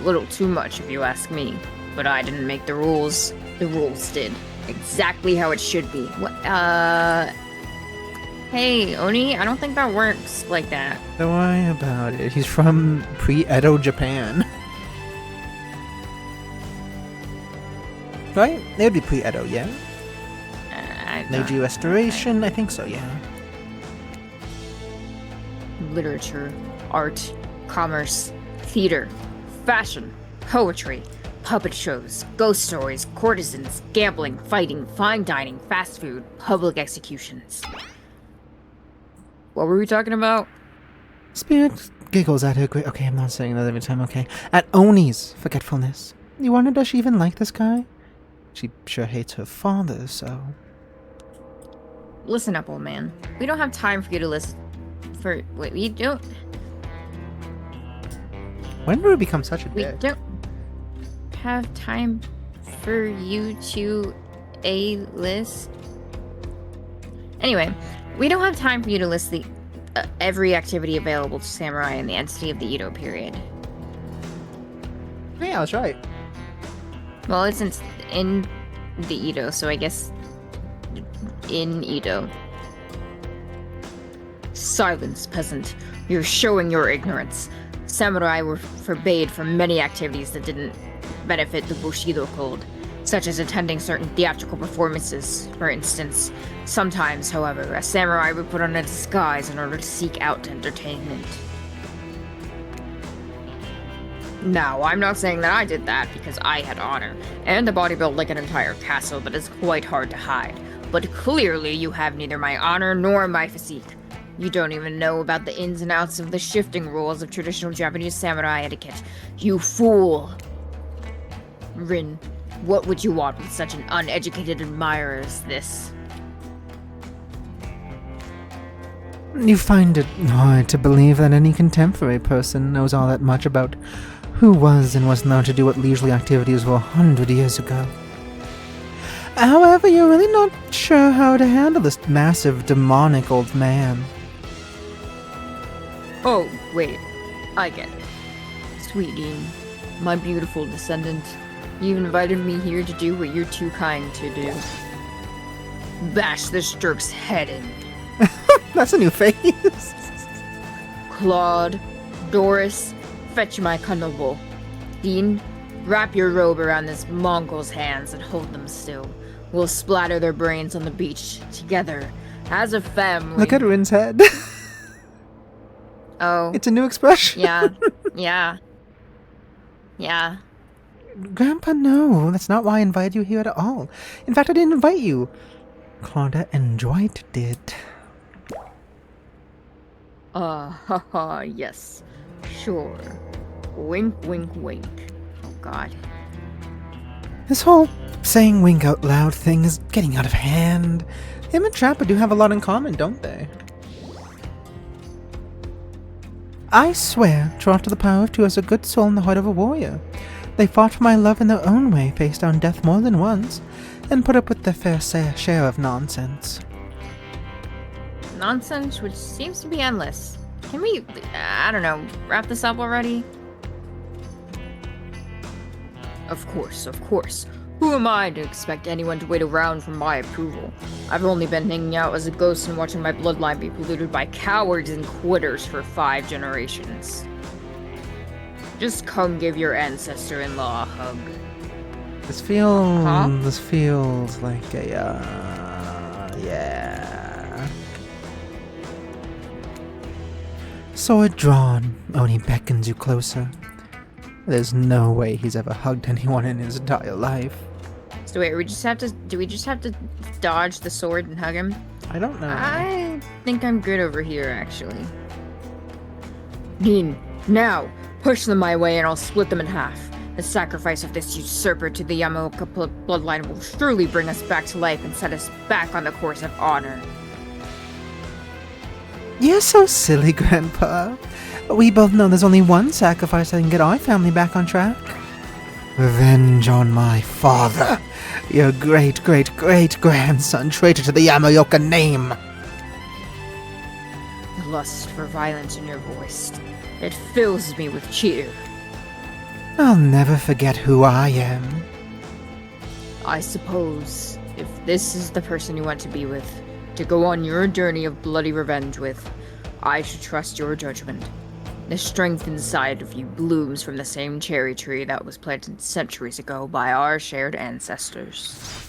A little too much, if you ask me. But I didn't make the rules. The rules did. Exactly how it should be. What? Hey, Oni, I don't think that works like that. Don't worry about it. He's from pre-Edo Japan. Right? It would be pre-Edo, yeah? Meiji Restoration, I think so, yeah. Literature, art, commerce, theater, fashion, poetry, puppet shows, ghost stories, courtesans, gambling, fighting, fine dining, fast food, public executions. What were we talking about? Spirit giggles at her great. Okay, I'm not saying that every time, okay. At Oni's forgetfulness. You wonder, does she even like this guy? She sure hates her father, so. Listen up, old man. We don't have time for you to listen. Wait, we don't. When did we become such a We dick? don't have time for you to A-list. Anyway, we don't have time for you to list the every activity available to samurai in the entity of the Edo period. Yeah, that's right. Well, it's in the Edo, so I guess in Edo. Silence, peasant. You're showing your ignorance. Samurai were forbade from many activities that didn't benefit the Bushido Code, such as attending certain theatrical performances, for instance. Sometimes, however, a samurai would put on a disguise in order to seek out entertainment. Now, I'm not saying that I did that because I had honor, and a body built like an entire castle that is quite hard to hide. But clearly you have neither my honor nor my physique. You don't even know about the ins and outs of the shifting rules of traditional Japanese samurai etiquette. You fool! Rin, what would you want with such an uneducated admirer as this? You find it hard to believe that any contemporary person knows all that much about who was and was not to do what leisurely activities were 100 years ago. However, you're really not sure how to handle this massive, demonic old man. Oh, wait. I get it. Sweetie, my beautiful descendant, you invited me here to do what you're too kind to do. Bash this jerk's head in. That's a new face. Claude, Doris, fetch my cannibal. Dean, wrap your robe around this Mongol's hands and hold them still. We'll splatter their brains on the beach together as a family. Look at Rin's head. Oh, It's a new expression. yeah. Grandpa, no. That's not why I invited you here at all. In fact, I didn't invite you. Claudette and Dwight did. Haha, yes. Sure. Wink, wink, wink. Oh God. This whole saying wink out loud thing is getting out of hand. Him and Trappa do have a lot in common, don't they? I swear, true after the power of two has a good soul in the heart of a warrior. They fought for my love in their own way, faced down death more than once, and put up with their fair share of nonsense. Nonsense, which seems to be endless. Can we, I don't know, wrap this up already? Of course, of course. Who am I to expect anyone to wait around for my approval? I've only been hanging out as a ghost and watching my bloodline be polluted by cowards and quitters for 5 generations. Just come give your ancestor-in-law a hug. This feels... Huh? This feels like a, yeah. Sword drawn, Oni beckons you closer. There's no way he's ever hugged anyone in his entire life. So wait, do we just have to dodge the sword and hug him? I don't know. I think I'm good over here, actually. Nin, now, push them my way and I'll split them in half. The sacrifice of this usurper to the Yamaoka bloodline will surely bring us back to life and set us back on the course of honor. You're so silly, Grandpa. We both know there's only one sacrifice that can get our family back on track. Revenge on my father, your great-great-great-grandson, traitor to the Yamaoka name. The lust for violence in your voice. It fills me with cheer. I'll never forget who I am. I suppose, if this is the person you want to be with, to go on your journey of bloody revenge with, I should trust your judgment. The strength inside of you blooms from the same cherry tree that was planted centuries ago by our shared ancestors.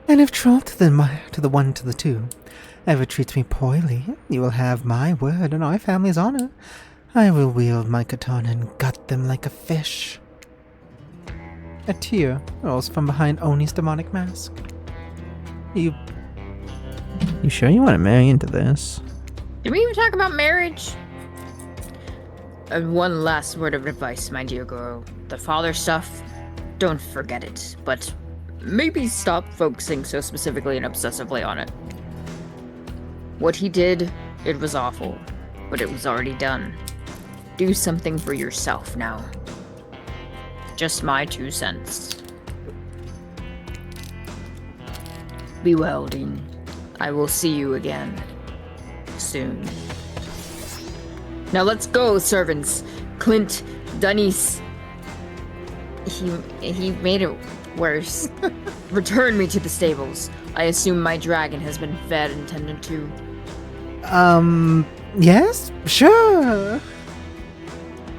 And if trolled to the one to the two ever treats me poorly, you will have my word and our family's honor. I will wield my katana and gut them like a fish. A tear rolls from behind Oni's demonic mask. You sure you want to marry into this? Did we even talk about marriage? And one last word of advice, my dear girl. The father stuff, don't forget it, but maybe stop focusing so specifically and obsessively on it. What he did, it was awful, but it was already done. Do something for yourself now. Just my 2 cents. Be well, Dean. I will see you again. Soon. Now let's go, servants. Clint, Dunnies. He made it worse. Return me to the stables. I assume my dragon has been fed and tended to. Yes? Sure.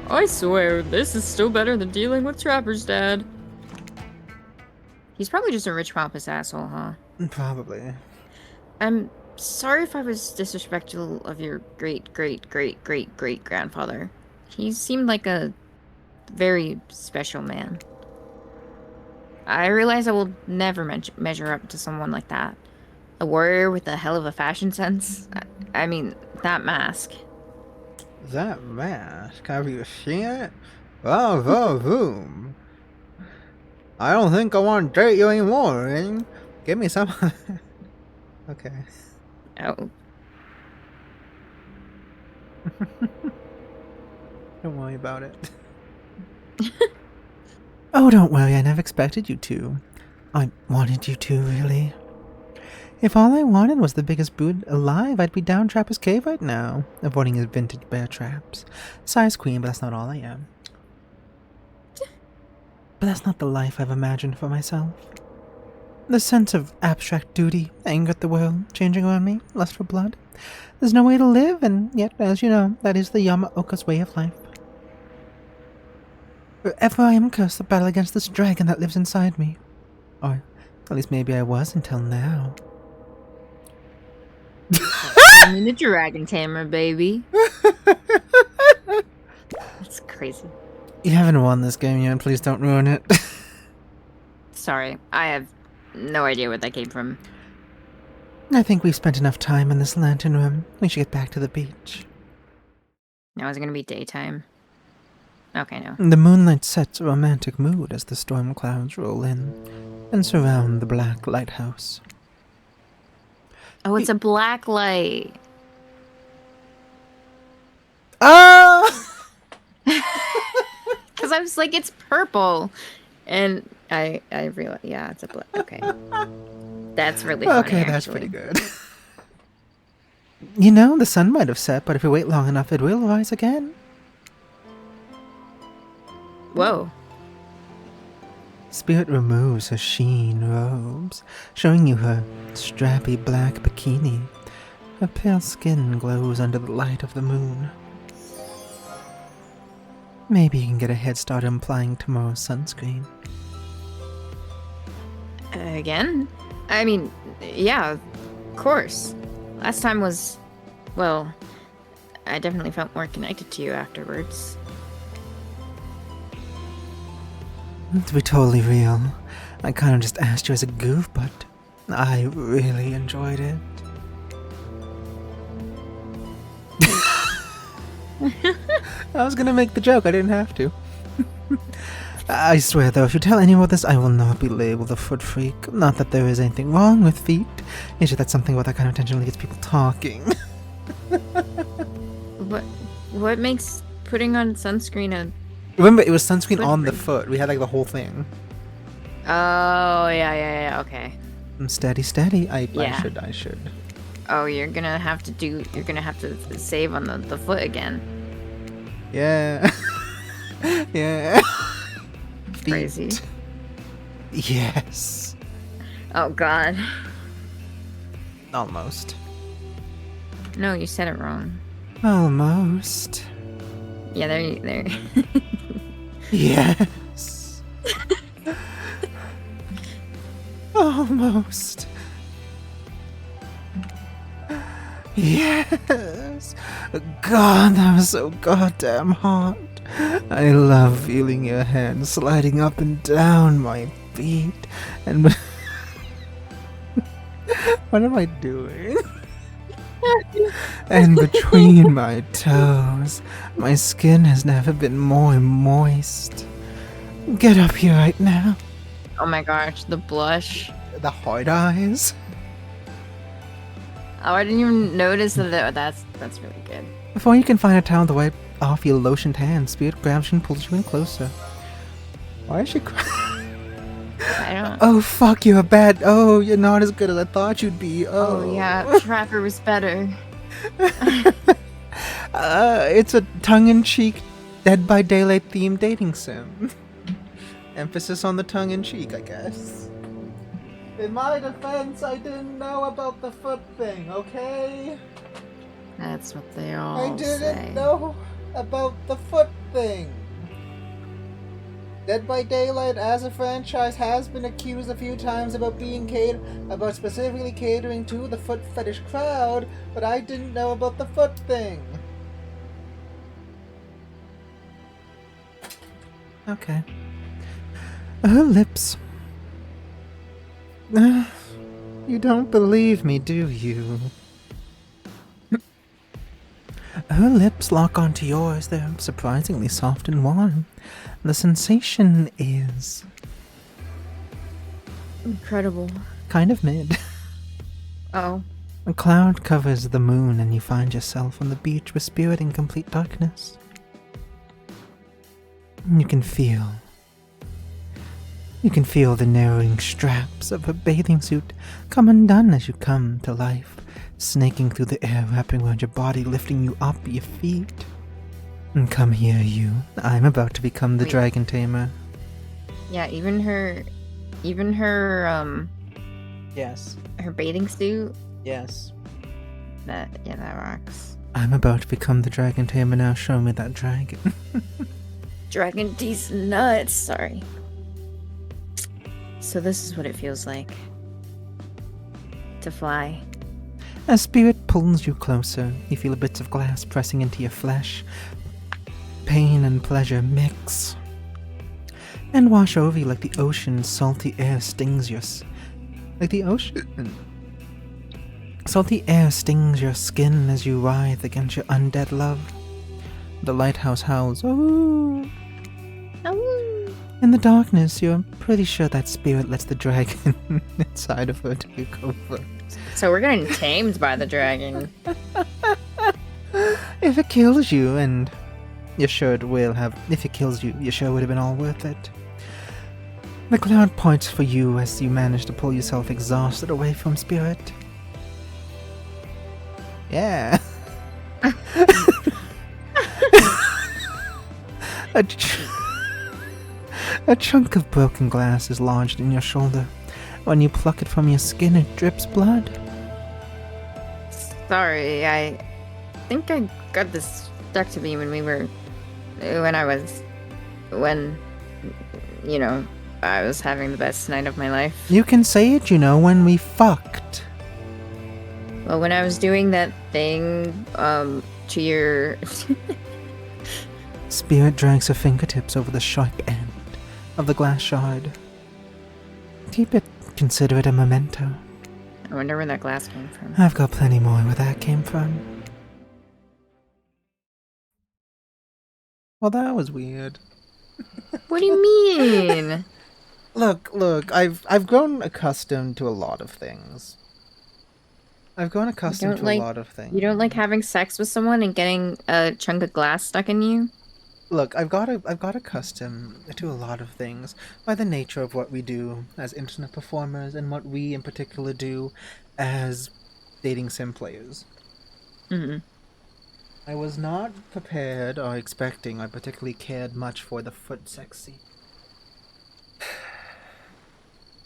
I swear, this is still better than dealing with Trapper's dad. He's probably just a rich pompous asshole, huh? Probably. I'm sorry if I was disrespectful of your great-great-great-great-great-grandfather. He seemed like a very special man. I realize I will never measure up to someone like that. A warrior with a hell of a fashion sense. I mean, that mask. That mask? Have you seen it? Oh, boom. I don't think I want to date you anymore, eh? Give me some. Okay. Oh. Don't worry about it. Oh, don't worry, I never expected you to. I wanted you to, really. If all I wanted was the biggest boot alive, I'd be down Trapper's Cave right now, avoiding his vintage bear traps. Size queen, but that's not all I am. But that's not the life I've imagined for myself. The sense of abstract duty, anger at the world, changing around me, lust for blood. There's no way to live, and yet, as you know, that is the Yamaoka's way of life. Forever I am cursed to battle against this dragon that lives inside me. Or, at least maybe I was until now. I'm the dragon tamer, baby. That's crazy. You haven't won this game yet, please don't ruin it. Sorry, I have no idea where that came from. I think we've spent enough time in this lantern room. We should get back to the beach. Now is it gonna be daytime? Okay, no. The moonlight sets a romantic mood as the storm clouds roll in and surround the black lighthouse. Oh, it's a black light. Ah! Because I was like, it's purple. And I realized, yeah, it's a black. Okay. That's really funny, Okay, that's actually. pretty good. You know, the sun might have set, but if we wait long enough, it will rise again. Whoa. Spirit removes her sheen robes, showing you her strappy black bikini. Her pale skin glows under the light of the moon. Maybe you can get a head start on applying tomorrow's sunscreen. Again? I mean, yeah, of course. Last time was, well, I definitely felt more connected to you afterwards. To be totally real, I kind of just asked you as a goof, but I really enjoyed it. I was gonna make the joke, I didn't have to. I swear though, if you tell anyone this, I will not be labeled a foot freak. Not that there is anything wrong with feet, it's just that something about that kind of attention really gets people talking. What makes putting on sunscreen a... Remember, it was sunscreen Foot on the freak. foot. We had like the whole thing. Oh, yeah, okay. Steady. I Yeah. should. Oh, you're gonna have to save on the foot again. Yeah. Yeah. Crazy. Feet. Yes. Oh, God. Almost. No, you said it wrong. Almost. Yeah, there. Yes. Almost. Yes. God, that was so goddamn hot. I love feeling your hand sliding up and down my feet. And what am I doing? And between my toes, my skin has never been more moist. Get up here right now. Oh my gosh, the blush. The hard eyes. Oh, I didn't even notice that. That's really good. Before you can find a towel to wipe off your lotioned hands, Spirit grabs you and pulls you in closer. Why is she crying? I don't. Oh fuck, you're bad. Oh, you're not as good as I thought you'd be. Oh yeah, Trapper was better. It's a tongue-in-cheek Dead by Daylight themed dating sim. Emphasis on the tongue-in-cheek, I guess. In my defense, I didn't know about the foot thing, okay? That's what they all I say. didn't know about the foot thing. Dead by Daylight as a franchise has been accused a few times about specifically catering to the foot fetish crowd, but I didn't know about the foot thing. Okay. Her lips. You don't believe me, do you? Her lips lock onto yours. They're surprisingly soft and warm. The sensation is Incredible. kind of mid. Oh. A cloud covers the moon and you find yourself on the beach with Spirit in complete darkness. You can feel the narrowing straps of her bathing suit come undone as you come to life, snaking through the air, wrapping around your body, lifting you up your feet. And come here, you. I'm about to become the Wait. dragon tamer. Yeah, even her Yes. her bathing suit. Yes. That rocks. I'm about to become the dragon tamer now. Show me that dragon. Dragon D's nuts. Sorry. So this is what it feels like to fly. As Spirit pulls you closer, you feel bits of glass pressing into your flesh. Pain and pleasure mix and wash over you like the ocean's salty air stings Salty air stings your skin as you writhe against your undead love. The lighthouse howls, "Ooh." In the darkness, you're pretty sure that Spirit lets the dragon inside of her take over. So we're getting tamed by the dragon. If it kills you, and you're sure it will have, if it kills you, you're sure it would have been all worth it. The cloud points for you as you manage to pull yourself exhausted away from Spirit. Yeah. A chunk of broken glass is lodged in your shoulder. When you pluck it from your skin, it drips blood. Sorry, I think I got this stuck to me when I was having the best night of my life. You can say it, when we fucked. Well, when I was doing that thing, to your... Spirit drags her fingertips over the sharp end of the glass shard. Keep it, consider it a memento. I wonder where that glass came from. I've got plenty more where that came from. Well, that was weird. What do you mean? Look, I've grown accustomed to a lot of things. You don't like having sex with someone and getting a chunk of glass stuck in you? Look, I've got accustomed to a lot of things by the nature of what we do as internet performers and what we in particular do as dating sim players. Mm-hmm. I was not prepared or expecting or particularly cared much for the foot sex scene.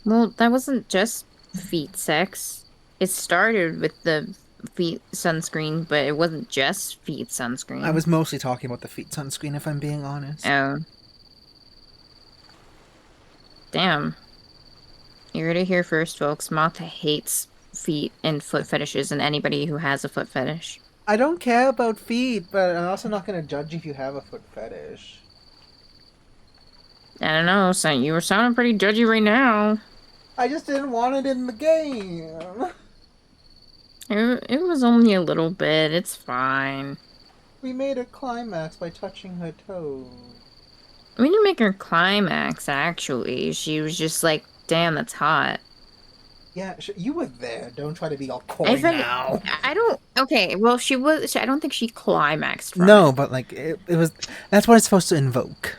Well, that wasn't just feet sex. It started with the feet sunscreen, but it wasn't just feet sunscreen. I was mostly talking about the feet sunscreen, if I'm being honest. Oh. Damn. You heard it here first, folks. Martha hates feet and foot fetishes and anybody who has a foot fetish. I don't care about feet, but I'm also not going to judge if you have a foot fetish. I don't know, so you were sounding pretty judgy right now. I just didn't want it in the game. It was only a little bit. It's fine. We made her climax by touching her toes. We didn't make her climax, actually. She was just like, damn, that's hot. Yeah, you were there. Don't try to be all coy now. Okay, well, I don't think she climaxed from No, it. but like, it was, that's what it's supposed to invoke.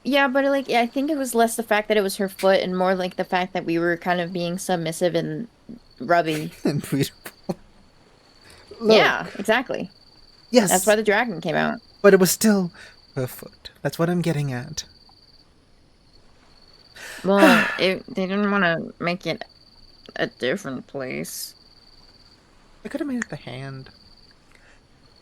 Yeah, but like, I think it was less the fact that it was her foot and more like the fact that we were kind of being submissive and rubby. And breathable. Yeah, exactly. Yes. That's why the dragon came out. But it was still her foot. That's what I'm getting at. Well, they didn't want to make it a different place. I could have made it the hand.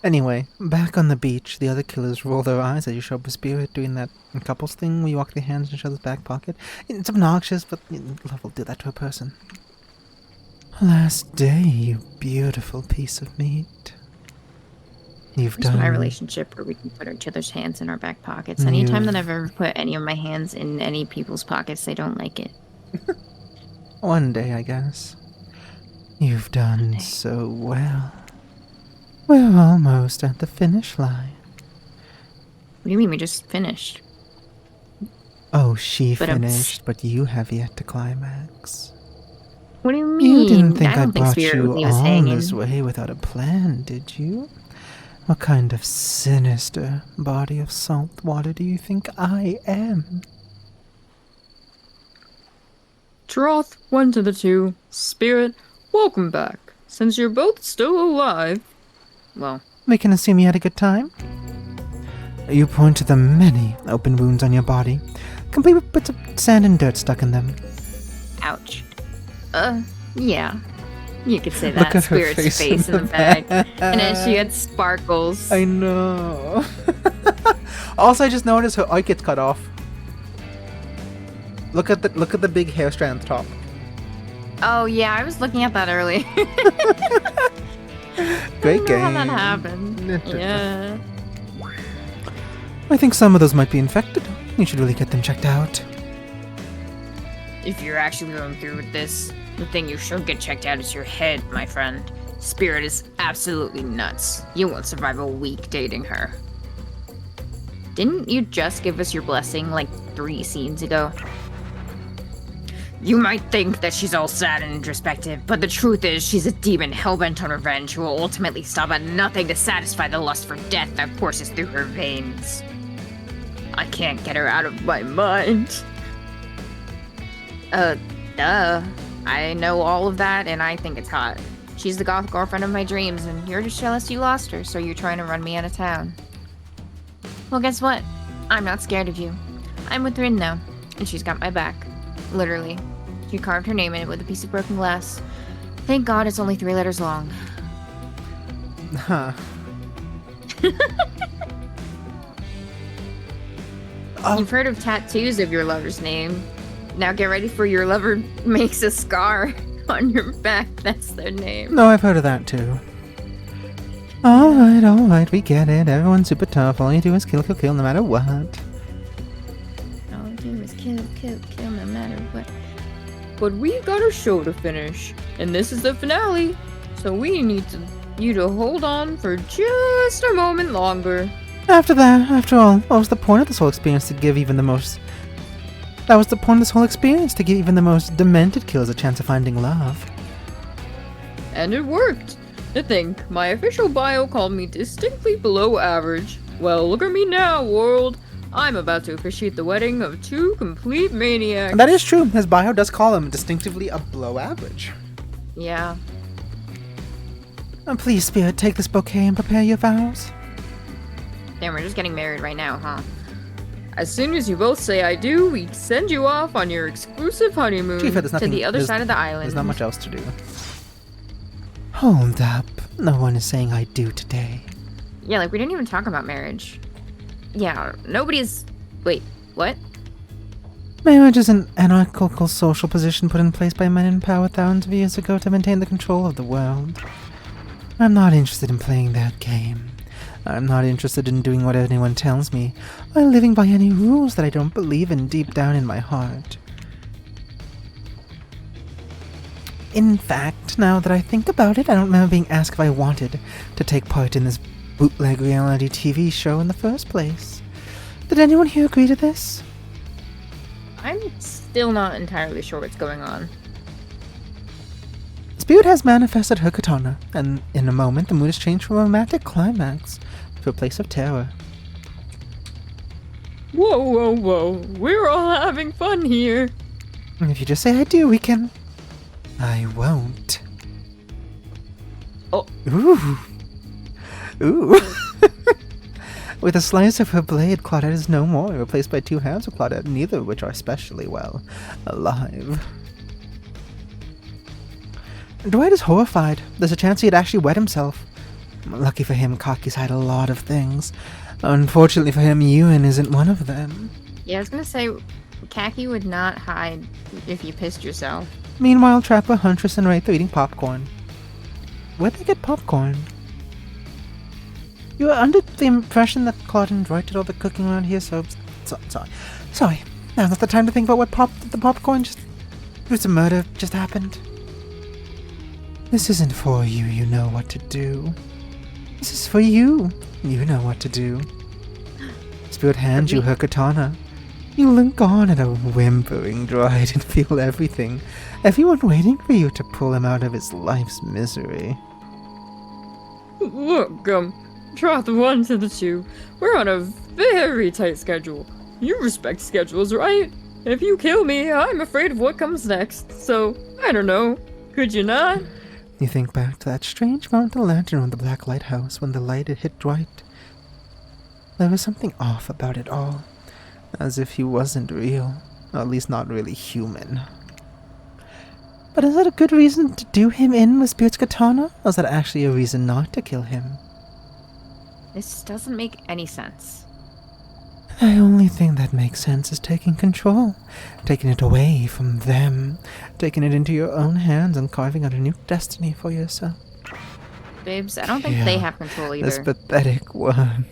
Anyway, back on the beach, the other killers roll their eyes as you show up a spirit doing that couples thing where you walk their hands in each other's back pocket. It's obnoxious, but love will do that to a person. Last day, you beautiful piece of meat. You've It's done... my relationship where we can put each other's hands in our back pockets. Anytime that I've ever put any of my hands in any people's pockets, they don't like it. One day, I guess. You've done so well. We're almost at the finish line. What do you mean we just finished? Oh, she But finished, but you have yet to climax. What do you mean? You didn't think I don't brought Spirit you would leave us all hanging. this way without a plan, did you? What kind of sinister body of salt water do you think I am? Troth, one to the two. Spirit, welcome back. Since you're both still alive. Well, We can assume you had a good time? You point to the many open wounds on your body, complete with bits of sand and dirt stuck in them. Ouch. Yeah. You could say Look that. at her Spirit's face in the back. bag. And then she had sparkles. I know. Also, I just noticed her eye gets cut off. Look at the big hair strand at the top. Oh, yeah, I was looking at that earlier. Great I don't know game. how that happened. Yeah. I think some of those might be infected. You should really get them checked out. if you're actually going through with this, the thing you should get checked out is your head, my friend. Spirit is absolutely nuts. You won't survive a week dating her. Didn't you just give us your blessing like 3 scenes ago? You might think that she's all sad and introspective, but the truth is she's a demon hellbent on revenge who will ultimately stop at nothing to satisfy the lust for death that courses through her veins. I can't get her out of my mind. Duh. I know all of that, and I think it's hot. She's the goth girlfriend of my dreams, and you're just jealous you lost her, so you're trying to run me out of town. Well, guess what? I'm not scared of you. I'm with Rin now. and she's got my back. Literally. She carved her name in it with a piece of broken glass. Thank God it's only 3 letters long. Huh. You've heard of tattoos of your lover's name. Now get ready for your lover makes a scar on your back. That's their name. No, I've heard of that too. Alright, we get it. Everyone's super tough. All you do is kill, kill, kill no matter what. All you do is kill, kill, kill no matter what. But we got a show to finish, and this is the finale. So we need you to hold on for just a moment longer. After all, what was the point of this whole experience to give even the most... That was the point of this whole experience, to give even the most demented killers a chance of finding love. And it worked. To think, my official bio called me distinctly below average. Well, look at me now, world. I'm about to officiate the wedding of 2 complete maniacs. That is true. His bio does call him distinctively a below average. Yeah. Please, Spirit, take this bouquet and prepare your vows. Damn, we're just getting married right now, huh? As soon as you both say I do, we send you off on your exclusive honeymoon To be fair, there's To nothing, the other side of the island. There's not much else to do. Hold up. No one is saying I do today. Yeah, like we didn't even talk about marriage. Yeah, nobody's... Wait, what? Marriage is an anarchical social position put in place by men in power thousands of years ago to maintain the control of the world. I'm not interested in playing that game. I'm not interested in doing what anyone tells me, or living by any rules that I don't believe in deep down in my heart. In fact, now that I think about it, I don't remember being asked if I wanted to take part in this bootleg reality TV show in the first place. Did anyone here agree to this? I'm still not entirely sure what's going on. Spirit has manifested her katana, and in a moment the mood has changed from a romantic climax to a place of terror. Whoa, whoa, whoa. We're all having fun here. And if you just say I do, we can... I won't. Oh. Ooh. Ooh. With a slice of her blade, Claudette is no more, replaced by 2 halves of Claudette, neither of which are especially well alive. Dwight is horrified. There's a chance he'd actually wet himself. Lucky for him, Kaki's hide a lot of things. Unfortunately for him, Ewan isn't one of them. Yeah, I was gonna say, Kaki would not hide if you pissed yourself. Meanwhile, Trapper, Huntress, and Wraith are eating popcorn. Where'd they get popcorn? You were under the impression that Claude and Dwight did all the cooking around here, so... Sorry. Now's not the time to think about what the popcorn just... It was a murder just happened. This isn't for you, you know what to do. This is for you. You know what to do. Spirit hands you her katana. You look on at a whimpering Dwight and feel everything. Everyone waiting for you to pull him out of his life's misery. Look, drop the 1 to the 2. We're on a very tight schedule. You respect schedules, right? If you kill me, I'm afraid of what comes next. So, I don't know. Could you not? You think back to that strange mountain lantern on the Black Lighthouse when the light had hit Dwight. There was something off about it all, as if he wasn't real, or at least not really human. But is that a good reason to do him in with Spirit's katana, or is that actually a reason not to kill him? This doesn't make any sense. The only thing that makes sense is taking control, taking it away from them, taking it into your own hands and carving out a new destiny for yourself. Babes, I don't think they have control either. This pathetic one.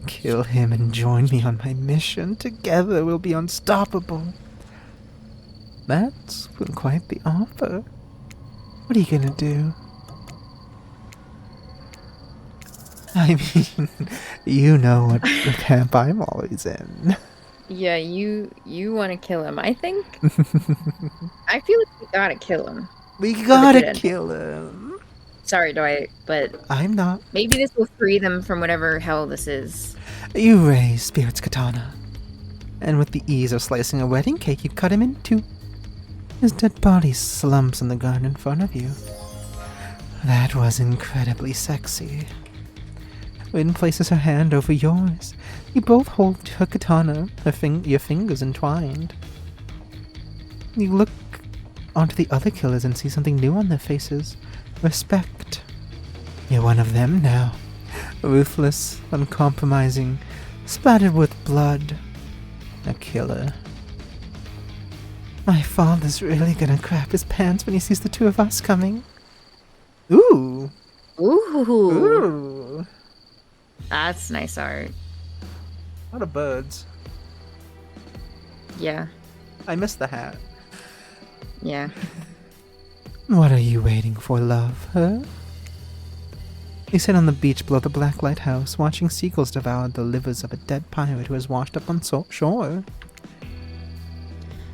Kill him and join me on my mission. Together we'll be unstoppable. That's quite the offer. What are you gonna do? I mean, you know what the camp I'm always in. Yeah, you want to kill him. I think... I feel like we gotta kill him. We gotta kill him. Sorry, Dwight, but I'm not. maybe this will free them from whatever hell this is. You raise Spirit's katana. And with the ease of slicing a wedding cake, you cut him in 2. His dead body slumps in the garden in front of you. That was incredibly sexy. Rin places her hand over yours. You both hold her katana, your fingers entwined. You look onto the other killers and see something new on their faces. Respect. You're one of them now. Ruthless, uncompromising, splattered with blood. A killer. My father's really gonna crap his pants when he sees the two of us coming. Ooh. Ooh. Ooh. That's nice art. A lot of birds. Yeah. I missed the hat. Yeah. What are you waiting for, love, huh? You sit on the beach below the black lighthouse, watching seagulls devour the livers of a dead pirate who has washed up on shore.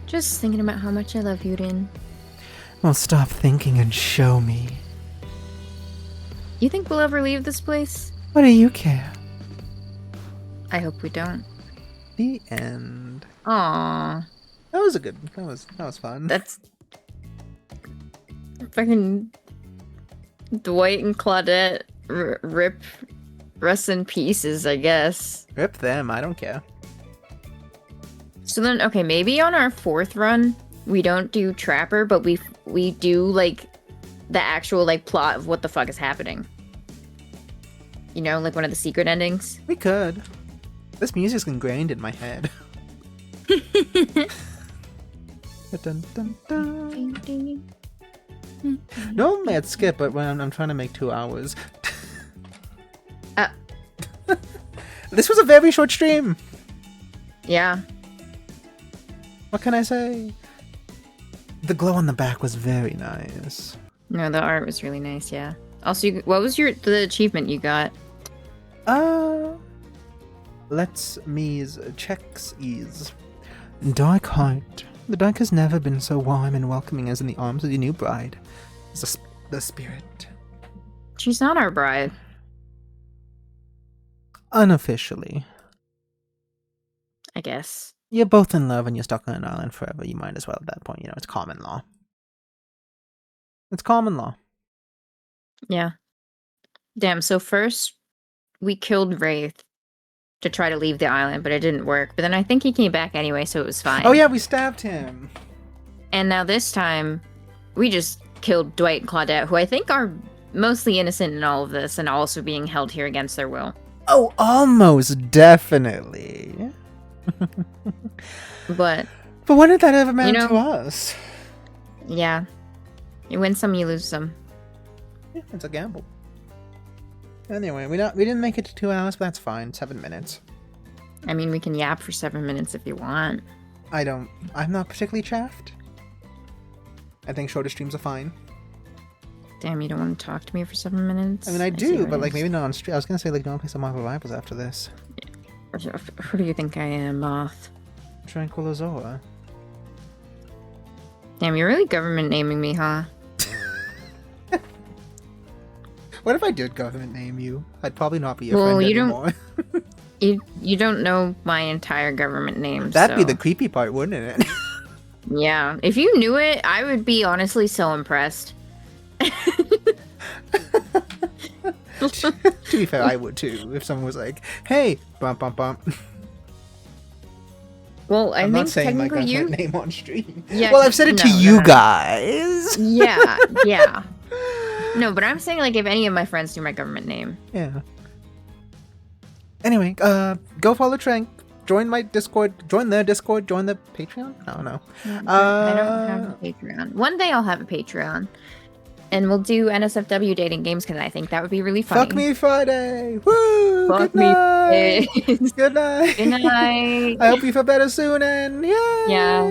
Just thinking about how much I love you, Rin. Well, stop thinking and show me. You think we'll ever leave this place? What do you care? I hope we don't. The end. Aww. That was a good. That was fun. That's fucking Dwight and Claudette. Rip, rest in pieces, I guess. Rip them. I don't care. So then, okay, maybe on our 4th run, we don't do Trapper, but we do like the actual like plot of what the fuck is happening. You know, like one of the secret endings. We could. This music's ingrained in my head. Dun, dun, dun. Normally I'd skip, but when I'm trying to make 2 hours. This was a very short stream. Yeah. What can I say? The glow on the back was very nice. No, the art was really nice. Yeah. Also, what was the achievement you got? Let's me's checks ease. Dark heart. The dark has never been so warm and welcoming as in the arms of your new bride. The spirit. She's not our bride. Unofficially. I guess. You're both in love and you're stuck on an island forever. You might as well at that point. You know, it's common law. It's common law. Yeah. Damn, so first we killed Wraith to try to leave the island, but it didn't work. But then I think he came back anyway, so it was fine. Oh yeah, we stabbed him. And now this time, we just killed Dwight and Claudette, who I think are mostly innocent in all of this and also being held here against their will. Oh, almost definitely. But what did that ever matter know, to us? Yeah. You win some, you lose some. Yeah, it's a gamble. Anyway, we didn't make it to 2 hours, but that's fine. 7 minutes. I mean, we can yap for 7 minutes if you want. I'm not particularly chaffed. I think shorter streams are fine. Damn, you don't want to talk to me for 7 minutes? I mean, I see do, what but it like is. maybe not on stream. I was gonna say like don't play some Marvel Rivals after this. Who do you think I am, Moth? Tranquilizoa. Damn, you're really government naming me, huh? What if I did government name you? I'd probably not be your Well, friend you don't- anymore. You don't know my entire government name. That'd be so- the creepy part, wouldn't it? Yeah, if you knew it, I would be honestly so impressed. To be fair, I would too. If someone was like, "Hey, bump bump bump." Well, I I'm think not saying my technically government you. name on stream. Yeah, Well, I've said it to no, you no. guys. Yeah, yeah. No, but I'm saying like if any of my friends knew my government name. Yeah. Anyway, go follow Trank. Join my Discord. Join their Discord. Join the Patreon. I don't know. I don't have a Patreon. One day I'll have a Patreon. And we'll do NSFW dating games because I think that would be really funny. Fuck me Friday. Woo! Fuck Good me. night. Good night. Good night. I hope you feel better soon and yay! Yeah.